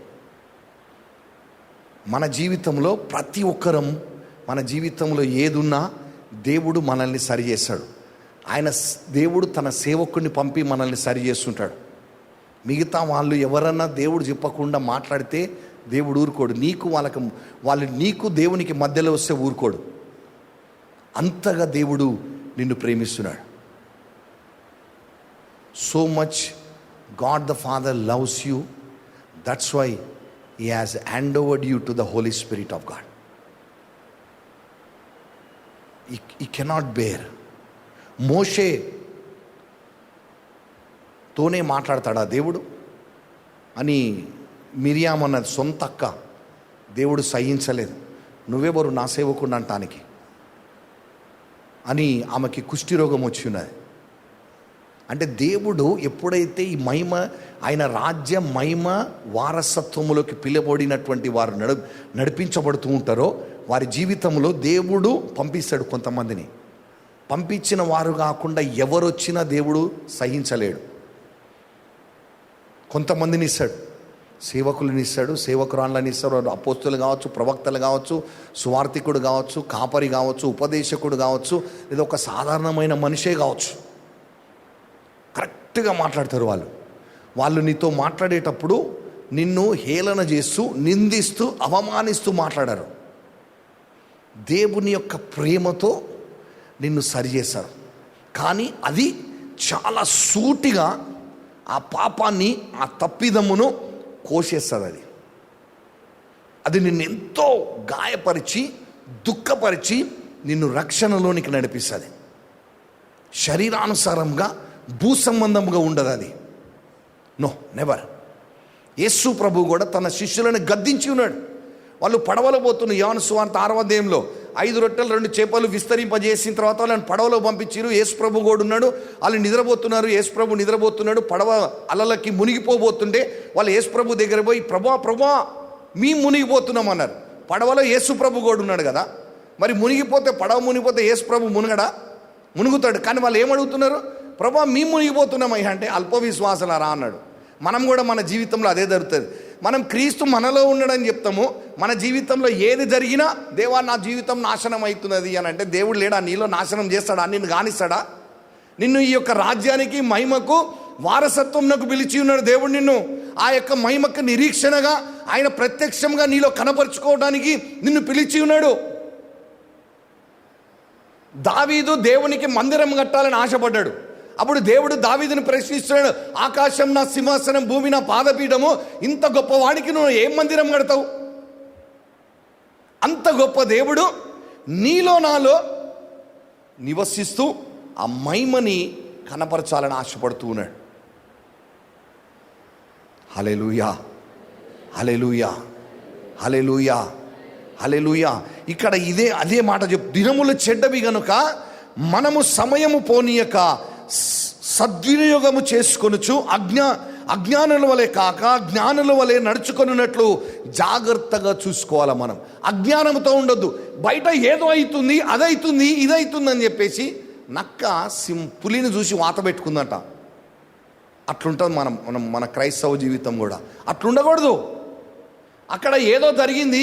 మన జీవితంలో ప్రతి ఒక్కరం, మన జీవితంలో ఏదున్నా దేవుడు మనల్ని సరి చేస్తాడు. దేవుడు తన సేవకుడిని పంపి మనల్ని సరి చేస్తుంటాడు. మిగతా వాళ్ళు ఎవరన్నా దేవుడు చెప్పకుండా మాట్లాడితే దేవుడు ఊరుకోడు. వాళ్ళు నీకు దేవునికి మధ్యలో వస్తే ఊరుకోడు. అంతగా దేవుడు నిన్ను ప్రేమిస్తున్నాడు. So much God the father loves you, that's why He has handed over you to the Holy Spirit of God. He cannot bear. మోషే తోనే మాట్లాడతాడా దేవుడు అని మిరియాం అన్నది సొంత అక్క. దేవుడు సహించలేదు. నువ్వెవరు నా సేవకుడు అంటానికి అని ఆమెకి కుష్ఠిరోగం వచ్చి ఉన్నది. అంటే దేవుడు ఎప్పుడైతే ఈ మహిమ, ఆయన రాజ్య మహిమ వారసత్వములోకి పిలువబడినటువంటి వారు నడిపించబడుతూ ఉంటారో వారి జీవితంలో దేవుడు పంపిస్తాడు కొంతమందిని. పంపించిన వారు కాకుండా ఎవరొచ్చినా దేవుడు సహించలేడు. కొంతమందిని ఇస్తాడు, సేవకులను ఇస్తాడు, సేవకురాళ్ళని ఇస్తాడు. అపోస్తులు కావచ్చు, ప్రవక్తలు కావచ్చు, సువార్థికుడు కావచ్చు, కాపరి కావచ్చు, ఉపదేశకుడు కావచ్చు, లేదా ఒక సాధారణమైన మనిషే కావచ్చు. కరెక్ట్గా మాట్లాడతారు వాళ్ళు నీతో మాట్లాడేటప్పుడు నిన్ను హేళన చేస్తూ, నిందిస్తూ, అవమానిస్తూ మాట్లాడారు. దేవుని యొక్క ప్రేమతో నిన్ను సరిచేస్తారు. కానీ అది చాలా సూటిగా ఆ పాపాన్ని, ఆ తప్పిదమును కోసేస్తుంది. అది నిన్ను ఎంతో గాయపరిచి, దుఃఖపరిచి నిన్ను రక్షణలోనికి నడిపిస్తుంది. శరీరానుసారంగా, భూ సంబంధంగా ఉండదు అది. No, never. యేసు ప్రభు కూడా తన శిష్యులను గద్దించి ఉన్నాడు. వాళ్ళు పడవలో పోతున్న యోహాను సువార్త 6వ అధ్యాయంలో 5 రొట్టెలు 2 చేపలు విస్తరింపజేసిన తర్వాత వాళ్ళని పడవలో పంపించారు. యేసు ప్రభు కూడా ఉన్నాడు. వాళ్ళు నిద్రపోతున్నారు. యేసు ప్రభు నిద్రపోతున్నాడు. పడవ అలలకి మునిగిపోబోతుంటే వాళ్ళు యేసు ప్రభు దగ్గర పోయి, ప్రభా మేము మునిగిపోతున్నాం అన్నారు. పడవలో యేసు ప్రభు కూడా ఉన్నాడు కదా, మరి మునిగిపోతే, పడవ మునిగిపోతే యేసు ప్రభు మునుగుతాడు. కానీ వాళ్ళు ఏమడుగుతున్నారు? ప్రభా మేము మునిగిపోతున్నామయ్యా అంటే అల్ప విశ్వాసాలరా అన్నాడు. మనం కూడా మన జీవితంలో అదే జరుగుతుంది. మనం క్రీస్తు మనలో ఉన్నాడని చెప్తాము. మన జీవితంలో ఏది జరిగినా దేవా నా జీవితం నాశనం అవుతున్నది అని అంటే, దేవుడు లేడా నీలో నాశనం చేస్తాడా? నిన్ను కానిస్తాడా? నిన్ను ఈ యొక్క రాజ్యానికి మహిమకు వారసత్వంకు పిలిచి ఉన్నాడు దేవుడు. నిన్ను ఆ యొక్క మహిమకు నిరీక్షణగా ఆయన ప్రత్యక్షంగా నీలో కనపరుచుకోవడానికి నిన్ను పిలిచి ఉన్నాడు. దావీదు దేవునికి మందిరం కట్టాలని ఆశపడ్డాడు. అప్పుడు దేవుడు దావీదుని ప్రశ్నిస్తున్నాడు, ఆకాశం నా సింహాసనం, భూమి నా పాదపీఠము, ఇంత గొప్పవాడికి నువ్వు ఏం మందిరం కడతావు? అంత గొప్ప దేవుడు నీలో నాలో నివసిస్తూ ఆ మహిమని కనపరచాలని ఆశపడుతూ ఉన్నాడు. హల్లెలూయా, హల్లెలూయా, హల్లెలూయా, హల్లెలూయా. ఇక్కడ అదే మాట దినములు చెడ్డవి గనుక మనము సమయము పోనీయక సద్వినియోగము చేసుకొనుచు అజ్ఞానుల వలె కాక జ్ఞానుల వలె నడుచుకొనున్నట్లు జాగ్రత్తగా చూసుకోవాలి. మనం అజ్ఞానంతో ఉండొద్దు. బయట ఏదో అవుతుంది, అదవుతుంది, ఇదవుతుంది అని చెప్పేసి నక్క పులిని చూసి వాత పెట్టుకుందంట. అట్లుంటుంది మన క్రైస్తవ జీవితం కూడా. అట్లుండకూడదు. అక్కడ ఏదో జరిగింది,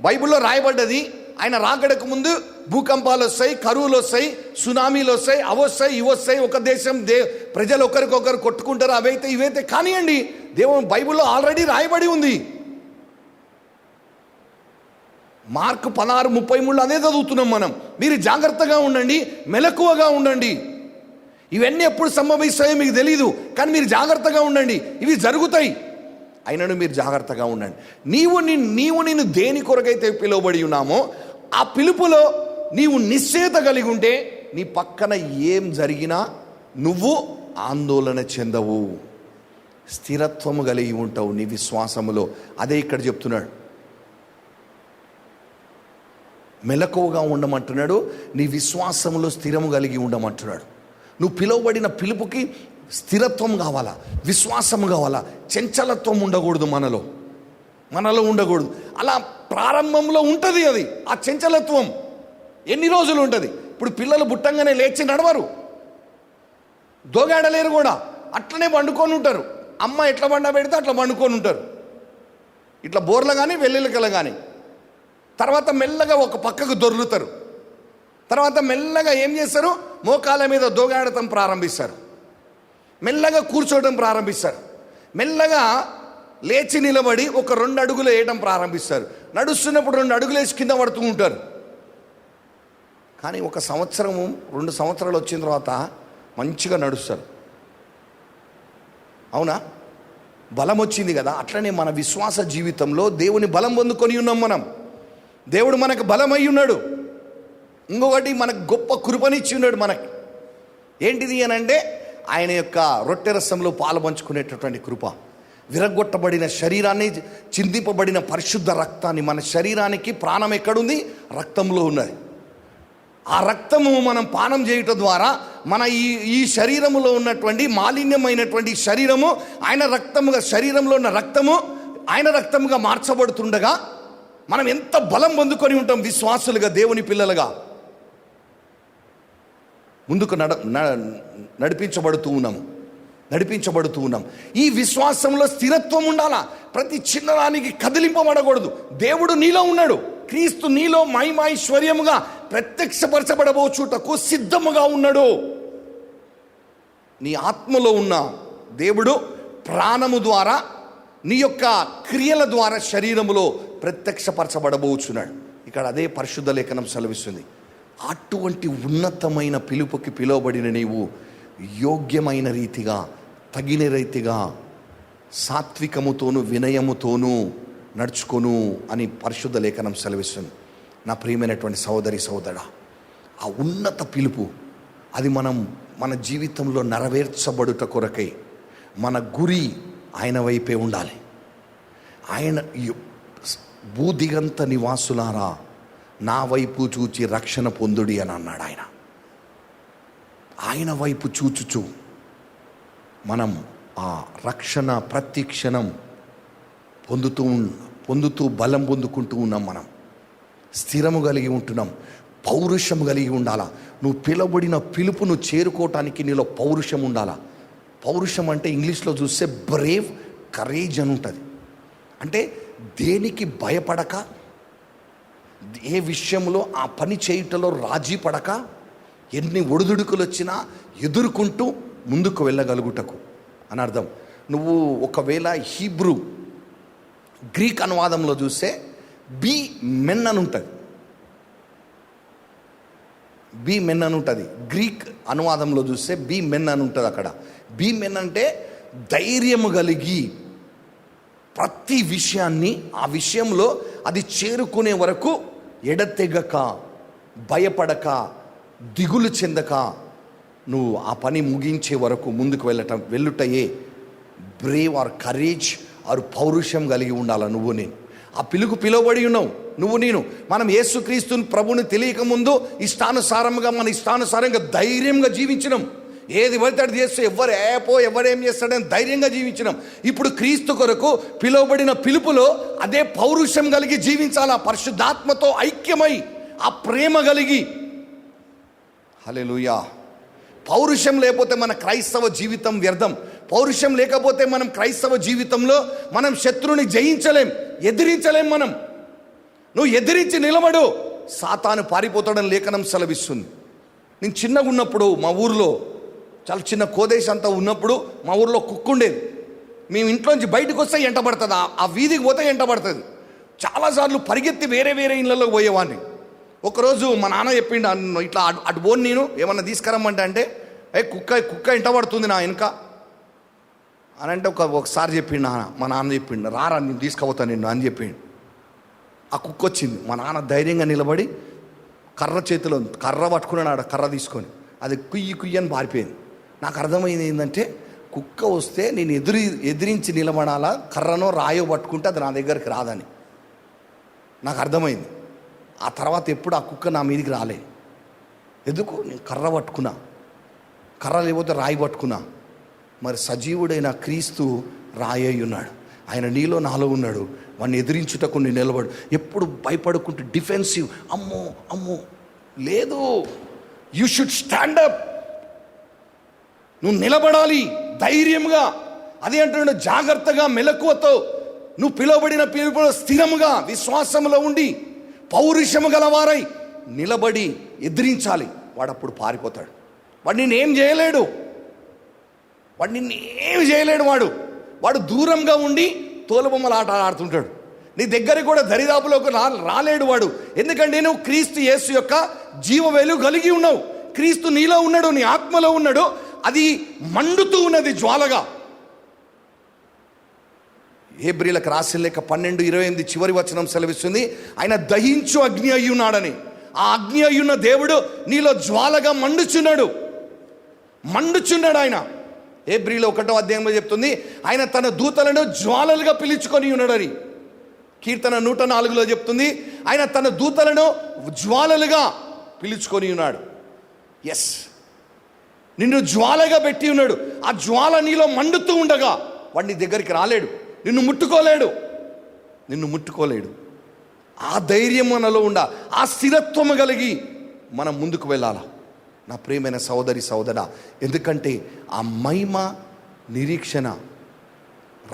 బైబిల్లో రాయబడ్డది. ఆయన రాకడకు ముందు భూకంపాలు వస్తాయి, కరువులు వస్తాయి, సునామీలు వస్తాయి, అవొస్తాయి, ఇవొస్తాయి. ఒక దేశం ప్రజలు ఒకరికొకరు కొట్టుకుంటారు, అవైతే ఇవైతే కానివ్వండి. దేవుని బైబిల్లో ఆల్రెడీ రాయబడి ఉంది. మార్కు 16:33 అదే చదువుతున్నాం మనం. మీరు జాగ్రత్తగా ఉండండి, మెలకువగా ఉండండి. ఇవన్నీ ఎప్పుడు సంభవిస్తాయో మీకు తెలీదు, కానీ మీరు జాగ్రత్తగా ఉండండి. ఇవి జరుగుతాయి, అయినను మీరు జాగ్రత్తగా ఉండండి. నీవు నిన్ను దేని కొరకైతే పిలువబడి ఉన్నామో ఆ పిలుపులో నీవు నిశ్చయత కలిగి ఉంటే నీ పక్కన ఏం జరిగినా నువ్వు ఆందోళన చెందవు, స్థిరత్వము కలిగి ఉంటావు నీ విశ్వాసములో. అదే ఇక్కడ చెప్తున్నాడు. మెలకువగా ఉండమంటున్నాడు, నీ విశ్వాసములో స్థిరము కలిగి ఉండమంటున్నాడు. నువ్వు పిలువబడిన పిలుపుకి స్థిరత్వం కావాలా, విశ్వాసం కావాలా, చంచలత్వం ఉండకూడదు. మనలో ఉండకూడదు. అలా ప్రారంభంలో ఉంటుంది అది, ఆ చంచలత్వం ఎన్ని రోజులు ఉంటుంది. ఇప్పుడు పిల్లలు పుట్టంగానే లేచి నడవరు, దోగాడలేరు కూడా, అట్లనే పండుకొని ఉంటారు. అమ్మ ఎట్లా బండ పెడితే అట్లా పండుకొని ఉంటారు, ఇట్లా బోర్లు కానీ వెల్లుల్లికలు కానీ. తర్వాత మెల్లగా ఒక పక్కకు దొర్లుతారు. తర్వాత మెల్లగా ఏం చేస్తారు, మోకాల మీద దోగాడటం ప్రారంభిస్తారు, మెల్లగా కూర్చోవడం ప్రారంభిస్తారు, మెల్లగా లేచి నిలబడి ఒక 2 అడుగులు వేయడం ప్రారంభిస్తారు. నడుస్తున్నప్పుడు 2 అడుగులు వేసి కింద పడుతూ ఉంటారు. కానీ 1 సంవత్సరము 2 సంవత్సరాలు వచ్చిన తర్వాత మంచిగా నడుస్తారు. అవునా? బలం వచ్చింది కదా. అట్లనే మన విశ్వాస జీవితంలో దేవుని బలం పొందుకొని ఉన్నాం మనం. దేవుడు మనకు బలమై ఉన్నాడు. ఇంకొకటి మనకు గొప్ప కృపనిచ్చి ఉన్నాడు మనకి. ఏంటిది అని అంటే ఆయన యొక్క రొట్టె రసంలో పాలు పంచుకునేటటువంటి కృప. విరగొట్టబడిన శరీరాన్ని, చిందింపబడిన పరిశుద్ధ రక్తాన్ని, మన శరీరానికి ప్రాణం ఎక్కడుంది? రక్తంలో ఉన్నది. ఆ రక్తము మనం పానం చేయటం ద్వారా మన ఈ శరీరములో ఉన్నటువంటి మాలిన్యమైనటువంటి శరీరము ఆయన రక్తముగా, శరీరంలో ఉన్న రక్తము ఆయన రక్తముగా మార్చబడుతుండగా మనం ఎంత బలం పొందుకొని ఉంటాం విశ్వాసులుగా, దేవుని పిల్లలుగా ముందుకు నడిపించబడుతూ ఉన్నాం. ఈ విశ్వాసంలో స్థిరత్వం ఉండాలా. ప్రతి చిన్నదానికి కదిలింపబడకూడదు. దేవుడు నీలో ఉన్నాడు. క్రీస్తు నీలో మహిమైశ్వర్యముగా ప్రత్యక్షపరచబడబోచుటకు సిద్ధముగా ఉన్నాడు. నీ ఆత్మలో ఉన్న దేవుడు ప్రాణము ద్వారా, నీ యొక్క క్రియల ద్వారా శరీరములో ప్రత్యక్షపరచబడబోచున్నాడు. ఇక్కడ అదే పరిశుద్ధ లేఖనం సెలవిస్తుంది. అటువంటి ఉన్నతమైన పిలుపుకి పిలువబడిన నీవు యోగ్యమైన రీతిగా, తగిన రీతిగా, సాత్వికముతోనూ వినయముతోనూ నడుచుకొను అని పరిశుద్ధ లేఖనం సెలవిస్తుంది. నా ప్రియమైనటువంటి సహోదరి సహోదరా, ఆ ఉన్నత పిలుపు అది మన జీవితంలో నెరవేర్చబడుట కొరకై మన గురి ఆయన వైపే ఉండాలి. ఆయన భూదిగంత నివాసులారా నా వైపు చూచి రక్షణ పొందుడి అని అన్నాడు. ఆయన వైపు చూచుచు మనం ఆ రక్షణ ప్రతి క్షణం పొందుతూ బలం పొందుకుంటూ ఉన్నాం. మనం స్థిరము కలిగి ఉంటున్నాం, పౌరుషము కలిగి ఉండాలా. నువ్వు పిలువబడిన పిలుపును చేరుకోవటానికి నీలో పౌరుషం ఉండాలా. పౌరుషం అంటే ఇంగ్లీష్లో చూస్తే బ్రేవ్, కరేజ్ అని ఉంటుంది. అంటే దేనికి భయపడక, ఏ విషయంలో ఆ పని చేయుటలో రాజీ పడక, ఎన్ని ఒడిదుడుకులు వచ్చినా ఎదుర్కొంటూ ముందుకు వెళ్ళగలుగుటకు అని అర్థం. నువ్వు ఒకవేళ హీబ్రూ గ్రీక్ అనువాదంలో చూస్తే బీ మెన్ అని ఉంటుంది. బీ మెన్ అని ఉంటుంది. గ్రీక్ అనువాదంలో చూస్తే బీ మెన్ అని ఉంటుంది. అక్కడ బీ మెన్ అంటే ధైర్యము కలిగి ప్రతి విషయాన్ని, ఆ విషయంలో అది చేరుకునే వరకు ఎడతెగక, భయపడక, దిగులు చెందక, నువ్వు ఆ పని ముగించే వరకు ముందుకు వెళ్ళుటయే బ్రేవ్ ఆర్ కరేజ్ ఆర్ పౌరుషం కలిగి ఉండాలి. నువ్వు నేను ఆ పిలువబడి ఉన్నావు. నువ్వు నేను మనం యేసుక్రీస్తుని ప్రభుని తెలియక ముందు ఇష్టానుసారంగా ధైర్యంగా జీవించినాం. ఏది పడితే అది చేస్తే ఎవరేం చేస్తాడని ధైర్యంగా జీవించినాం. ఇప్పుడు క్రీస్తు కొరకు పిలువబడిన పిలుపులో అదే పౌరుషం కలిగి జీవించాలి. ఆ పరిశుద్ధాత్మతో ఐక్యమై ఆ ప్రేమ కలిగి. హల్లెలూయా. పౌరుషం లేకపోతే మన క్రైస్తవ జీవితం వ్యర్థం. పౌరుషం లేకపోతే మనం క్రైస్తవ జీవితంలో మనం శత్రువుని జయించలేం, ఎదిరించలేం. నువ్వు ఎదిరించి నిలబడు, సాతాను పారిపోతాడని లేఖనం సెలవిస్తుంది. నేను చిన్నగా ఉన్నప్పుడు మా ఊరిలో చాలా చిన్న కోదేశ అంతా ఉన్నప్పుడు మా ఊరిలో కుక్క ఉండేది. మేము ఇంట్లోంచి బయటకు వస్తే ఎంటబడుతుంది, ఆ వీధికి పోతే ఎంటబడుతుంది. చాలాసార్లు పరిగెత్తి వేరే ఇళ్ళలోకి పోయేవాడిని. ఒకరోజు మా నాన్న చెప్పిండు, ఇట్లా అటు పోను నేను ఏమన్నా తీసుకురమ్మంటే అంటే కుక్క ఎంటబడుతుంది నా వెనుక అని అంటే ఒకసారి చెప్పిండు మా నాన్న చెప్పిండు, రారా నేను తీసుకుపోతాను నిన్ను అని చెప్పిండు. ఆ కుక్క వచ్చింది. మా నాన్న ధైర్యంగా నిలబడి చేతిలో కర్ర పట్టుకున్నాడు. కర్ర తీసుకొని అది కుయ్యి అని పారిపోయింది. నాకు అర్థమైంది ఏంటంటే, కుక్క వస్తే నేను ఎదిరించి నిలబడాలా, కర్రనో రాయో పట్టుకుంటే అది నా దగ్గరికి రాదని నాకు అర్థమైంది. ఆ తర్వాత ఎప్పుడు ఆ కుక్క నా మీదికి రాలే. ఎందుకు? నేను కర్ర పట్టుకున్నా, కర్ర లేకపోతే రాయి పట్టుకున్నా. మరి సజీవుడైన క్రీస్తు రాయి ఉన్నాడు. ఆయన నీలో నాలో ఉన్నాడు. వాడిని ఎదిరించుటకు నేను నిలబడు. ఎప్పుడు భయపడుకుంటూ డిఫెన్సివ్, అమ్మో లేదు. You should stand up. నువ్వు నిలబడాలి ధైర్యంగా. అదే అంటున్నాడు, జాగ్రత్తగా మెలకువతో నువ్వు పిలువబడిన పిలుపులో స్థిరముగా విశ్వాసంలో ఉండి పౌరుషము గలవారై నిలబడి ఎదిరించాలి. వాడు అప్పుడు పారిపోతాడు. వాడు నిన్నేం చేయలేడు. వాడు దూరంగా ఉండి తోలుబొమ్మల ఆట ఆడుతుంటాడు. నీ దగ్గరికి కూడా దరిదాపులోకి రాలేడు వాడు. ఎందుకంటే నువ్వు క్రీస్తు యేసు యొక్క జీవ వెలుగు కలిగి ఉన్నావు. క్రీస్తు నీలో ఉన్నాడు, నీ ఆత్మలో ఉన్నాడు. అది మండుతూ ఉన్నది జ్వాలగా. హెబ్రీలకు రాసిన లేఖ 12:28 చివరి వచనం సెలవిస్తుంది, ఆయన దహించు అగ్ని అయ్యున్నాడని. ఆ అగ్ని అయ్యున్న దేవుడు నీలో జ్వాలగా మండుచున్నాడు. ఆయన హెబ్రీలో 1వ అధ్యాయంలో చెప్తుంది, ఆయన తన దూతలను జ్వాలలుగా పిలుచుకొని ఉన్నాడని. కీర్తన 104లో చెప్తుంది, ఆయన తన దూతలను జ్వాలలుగా పిలుచుకొని ఉన్నాడు. ఎస్, నిన్ను జ్వాలగా పెట్టి ఉన్నాడు. ఆ జ్వాల నీలో మండుతూ ఉండగా వాడు నీ దగ్గరికి రాలేడు, నిన్ను ముట్టుకోలేడు. ఆ ధైర్యం మనలో ఉండాలి, ఆ స్థిరత్వము కలిగి మనం ముందుకు వెళ్ళాలా నా ప్రియమైన సోదరి సోదరా. ఎందుకంటే ఆ మహిమ నిరీక్షణ,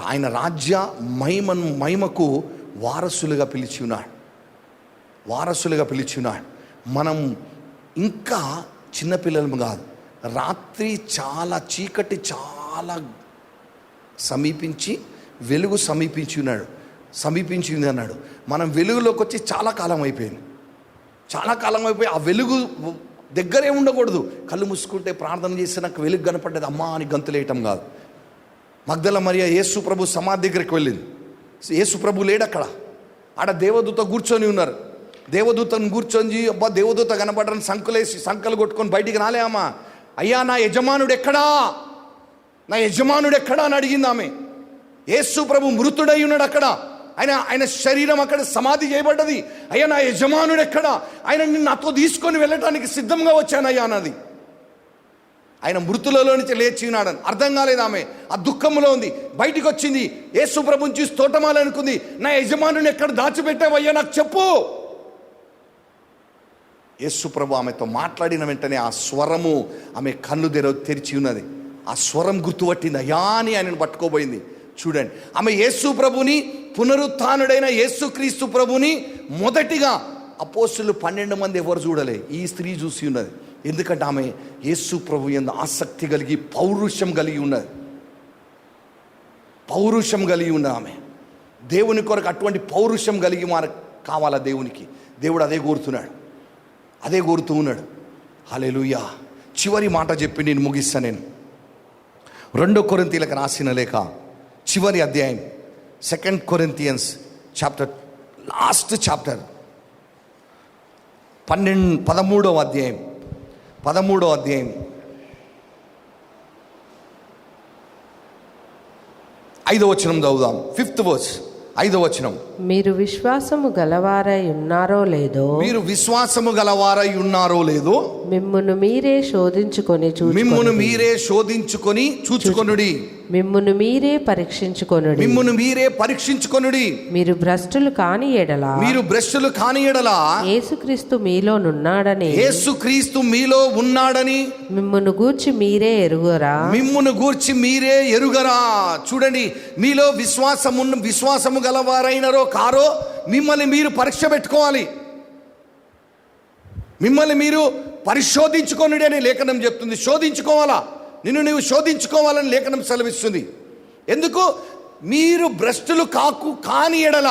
ఆయన రాజ్య మహిమకు వారసులుగా పిలిచి ఉన్నాడు. మనం ఇంకా చిన్నపిల్లలు కాదు. రాత్రి చాలా చీకటి చాలా సమీపించి వెలుగు సమీపించింది అన్నాడు. మనం వెలుగులోకి వచ్చి చాలా కాలం అయిపోయి ఆ వెలుగు దగ్గరే ఉండకూడదు. కళ్ళు మూసుకుంటే ప్రార్థన చేస్తే నాకు వెలుగు కనపడ్డది అమ్మా అని గంతులేయటం కాదు. మగ్దల మరియ యేసు ప్రభు సమాధి దగ్గరికి వెళ్ళింది. యేసు ప్రభు లేడు అక్కడ. ఆడ దేవదూత కూర్చొని ఉన్నారు. దేవదూతను కూర్చొని దేవదూత కనపడని సంకలు కొట్టుకొని బయటికి రాలే అమ్మా. అయ్యా నా యజమానుడు ఎక్కడా అని అడిగింది ఆమె. యేసు ప్రభు మృతుడై ఉన్నాడు అక్కడ. ఆయన శరీరం అక్కడ సమాధి చేయబడ్డది. అయ్యా నా యజమానుడు ఎక్కడా? ఆయన నాతో తీసుకొని వెళ్ళటానికి సిద్ధంగా వచ్చానయ్యా అన్నది. ఆయన మృతులలో నుంచి లేచి ఉన్నాడని అర్థం కాలేదు ఆమె. ఆ దుఃఖంలో ఉంది. బయటికి వచ్చింది. యేసు ప్రభుని చూసి తోటమాలనుకుంది. నా యజమానుని ఎక్కడ దాచిపెట్టావయ్యా నాకు చెప్పు. యేసు ప్రభు ఆమెతో మాట్లాడిన వెంటనే ఆ స్వరము ఆమె కన్ను తెరిచి ఉన్నది. ఆ స్వరం గుర్తుపట్టింది. అయ్యా అని ఆయనను పట్టుకోబోయింది. చూడండి, ఆమె యేసు ప్రభుని, పునరుత్థానుడైన యేసుక్రీస్తు ప్రభుని మొదటిగా అపోస్తులు 12 మంది ఎవరు చూడలే, ఈ స్త్రీ చూసి ఉన్నది. ఎందుకంటే ఆమె యేసు ప్రభు యందు ఆసక్తి కలిగి పౌరుషం కలిగి ఉన్నది. పౌరుషం కలిగి ఉన్న ఆమె దేవుని కొరకు అటువంటి పౌరుషం కలిగి మనకు కావాలా దేవునికి. దేవుడు అదే కోరుతున్నాడు, అదే కోరుతూ ఉన్నాడు. హల్లెలూయా. చివరి మాట చెప్పి నేను ముగిస్తాను. నేను 2 కొరింథీయులకు రాసిన లేఖ చివరి అధ్యాయం, 2 కొరింథియన్స్ చాప్టర్, లాస్ట్ చాప్టర్, 13వ అధ్యాయం 5వ వచనం చదువుదాం. 5th verse, 5వ వచనం. మీరు విశ్వాసము గలవారై ఉన్నారో లేదో, మీరు విశ్వాసము గలవారై ఉన్నారో లేదో, మిమ్మును మీరే శోధించుకొని మిమ్మును మీరే శోధించుకొని చూచుకొనుడి. మిమ్మును మీరే పరీక్షించుకొనుడి. మిమ్మును మీరే పరీక్షించుకొనుడి. మీరు భ్రష్టులు కాని ఎడల, మీరు భ్రష్టులు కాని ఎడల యేసుక్రీస్తు మీలోనున్నాడని, యేసుక్రీస్తు మీలో ఉన్నాడని మిమ్మును గూర్చి మీరే ఎరుగరా. మిమ్మును గూర్చి మీరే ఎరుగరా. చూడండి, మీలో విశ్వాసము గలవారైనరో కారో మిమ్మల్ని మీరు పరీక్ష పెట్టుకోవాలి, మిమ్మల్ని మీరు పరిశోధించుకోనుడి అని లేఖనం చెప్తుంది. శోధించుకోవాలా, నిన్ను నీవు శోధించుకోవాలని లేఖనం సెలవిస్తుంది. ఎందుకు? మీరు భ్రష్టులు కాని ఎడల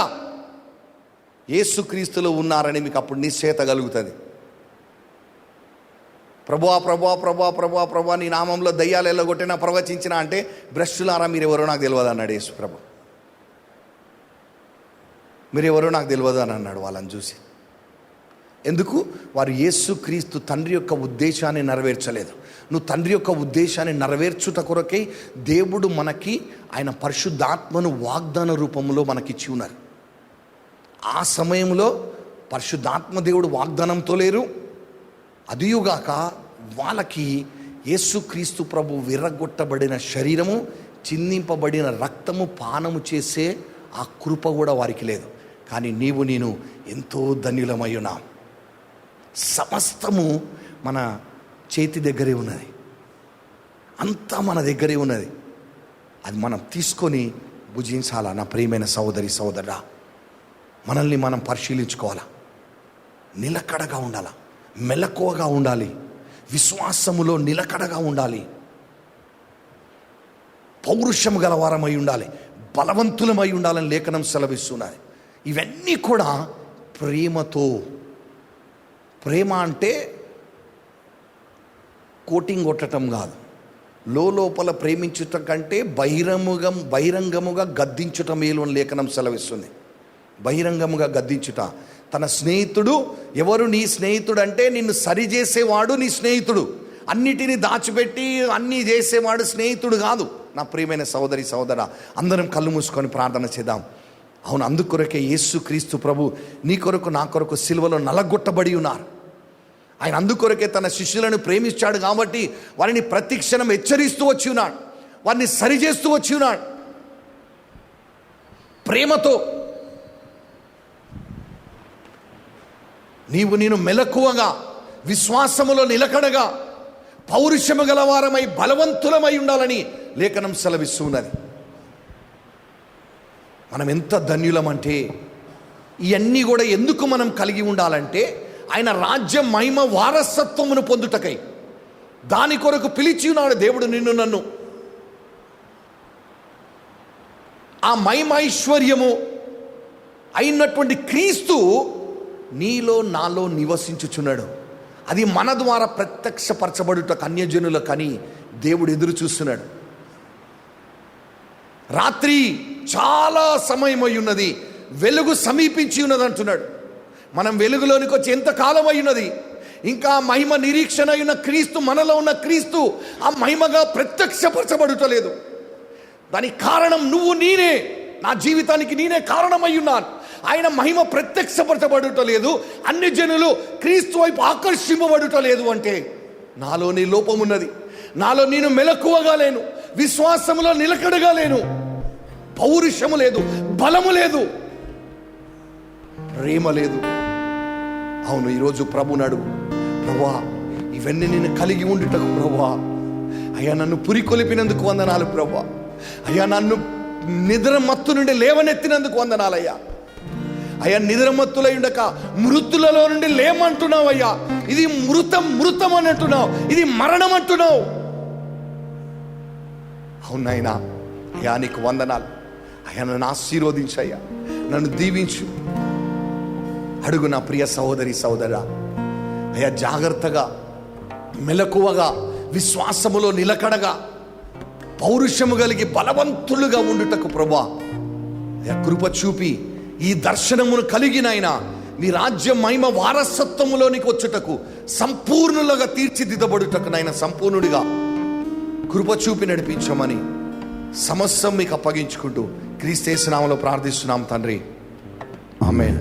యేసుక్రీస్తులో ఉన్నారని మీకు అప్పుడు నిశ్చయత కలుగుతుంది. ప్రభువా నీ నామంలో దయ్యాలు ఎల్లగొట్టినా ప్రవచించిన అంటే, భ్రష్టులారా మీరు ఎవరో నాకు తెలియదు అన్నాడు యేసు ప్రభు. మీరు ఎవరో నాకు తెలియదు అని అన్నాడు వాళ్ళని చూసి. ఎందుకు? వారు యేసుక్రీస్తు తండ్రి యొక్క ఉద్దేశాన్ని నెరవేర్చలేదు. నువ్వు తండ్రి యొక్క ఉద్దేశాన్ని నెరవేర్చుట కొరకై దేవుడు మనకి ఆయన పరిశుద్ధాత్మను వాగ్దాన రూపంలో మనకిచ్చి ఉన్నారు. ఆ సమయంలో పరిశుద్ధాత్మ దేవుడు వాగ్దానంతో లేరు. అదియుగాక వాళ్ళకి యేసుక్రీస్తు ప్రభు విర్రగొట్టబడిన శరీరము, చిందింపబడిన రక్తము పానము చేసే ఆ కృప కూడా వారికి లేదు. కానీ నీవు నేను ఎంతో ధన్యులమై ఉన్నాం. సమస్తము మన చేతి దగ్గరే ఉన్నది, అంతా మన దగ్గరే ఉన్నది. అది మనం తీసుకొని భుజించాలా. నా ప్రియమైన సహోదరి సహోదరా, మనల్ని మనం పరిశీలించుకోవాలా. నిలకడగా ఉండాలా, మెలకువగా ఉండాలి, విశ్వాసములో నిలకడగా ఉండాలి, పౌరుషము గలవారమై ఉండాలి, బలవంతులమై ఉండాలని లేఖనం సెలవిస్తున్నది. ఇవన్నీ కూడా ప్రేమతో. ప్రేమ అంటే కోటింగ్ కొట్టడం కాదు. లోపల ప్రేమించటం కంటే బహిరంగముగా గద్దించుట మేలు అని లేఖనం సెలవిస్తుంది. బహిరంగముగా గద్దించుట. తన స్నేహితుడు ఎవరు? నీ స్నేహితుడు అంటే నిన్ను సరిచేసేవాడు నీ స్నేహితుడు. అన్నిటినీ దాచిపెట్టి అన్నీ చేసేవాడు స్నేహితుడు కాదు. నా ప్రియమైన సహోదరి సహోదర, అందరం కళ్ళు మూసుకొని ప్రార్థన చేద్దాం. అవును, అందుకొరకే యేసుక్రీస్తు ప్రభు నీ కొరకు నా కొరకు సిలువలో నలగొట్టబడి ఉన్నారు. ఆయన అందుకొరకే తన శిష్యులను ప్రేమించాడు కాబట్టి వారిని ప్రతి క్షణం హెచ్చరిస్తూ వచ్చి ఉన్నాడు, వారిని సరిచేస్తూ వచ్చి ఉన్నాడు. ప్రేమతో నీవు నేను మెలకువగా, విశ్వాసములో నిలకడగా, పౌరుషము గలవారమై బలవంతులమై ఉండాలని లేఖనం సెలవిస్తున్నది. మనం ఎంత ధన్యులమంటే, ఇవన్నీ కూడా ఎందుకు మనం కలిగి ఉండాలంటే ఆయన రాజ్య మహిమ వారసత్వమును పొందుటకై. దాని కొరకు పిలిచి ఉన్నాడు దేవుడు నిన్ను నన్ను. ఆ మహిమైశ్వర్యము అయినటువంటి క్రీస్తు నీలో నాలో నివసించుచున్నాడు. అది మన ద్వారా ప్రత్యక్షపరచబడుట అన్యజనులకని దేవుడు ఎదురు చూస్తున్నాడు. రాత్రి చాలా సమయమై ఉన్నది, వెలుగు సమీపించి ఉన్నది అంటున్నాడు. మనం వెలుగులోనికి వచ్చి ఎంత కాలం అయి ఉన్నది. ఇంకా మహిమ నిరీక్షణ అయిన క్రీస్తు, మనలో ఉన్న క్రీస్తు ఆ మహిమగా ప్రత్యక్షపరచబడుటలేదు. దానికి కారణం నువ్వు, నేనే. నా జీవితానికి నేనే కారణమై ఉన్నాను. ఆయన మహిమ ప్రత్యక్షపరచబడుటలేదు, అన్ని జనులు క్రీస్తు వైపు ఆకర్షింపబడుటలేదు అంటే నాలోని లోపం ఉన్నది. నాలో నేను మెలకువగా లేను, విశ్వాసములో నిలకడగా లేను, పౌరుషము లేదు, బలము లేదు, ప్రేమ లేదు. అవును, ఈరోజు ప్రభువుని అడుగు, ప్రభువా ఇవన్నీ నేను కలిగి ఉండుటకు ప్రభువా, అయ్యా నన్ను పురికొలిపినందుకు వందనాలు ప్రభువా, అయ్యా నన్ను నిద్రమత్తు నుండి లేవనెత్తినందుకు వందనాలయ్యా. అయ్యా, నిద్రమత్తులై ఉండక మృతులలో నుండి లేమంటున్నావు అయ్యా. ఇది మృతం అని అంటున్నావు, ఇది మరణం అంటున్నావు. అవునైనా అయ్యా, నీకు వందనాలు అయ్యా. నన్ను ఆశీర్వదించయ్యా, నన్ను దీవించు. అడుగు నా ప్రియ సహోదరి సహోదరా. అయ్యా, జాగ్రత్తగా, మెలకువగా, విశ్వాసములో నిలకడగా, పౌరుషము కలిగి బలవంతులుగా ఉండుటకు ప్రభువా అయ్యా కృప చూపి, ఈ దర్శనమును కలిగినైనా నీ రాజ్య మహిమ వారసత్వములోనికి వచ్చుటకు, సంపూర్ణులుగా తీర్చిదిద్దబడుటకు నాయన సంపూర్ణుడిగా కృప చూపి నడిపించమని సమస్తం మీకు అప్పగించుకుంటూ క్రీస్తు యేసు నామములో ప్రార్థిస్తున్నాం తండ్రి. ఆమేన్.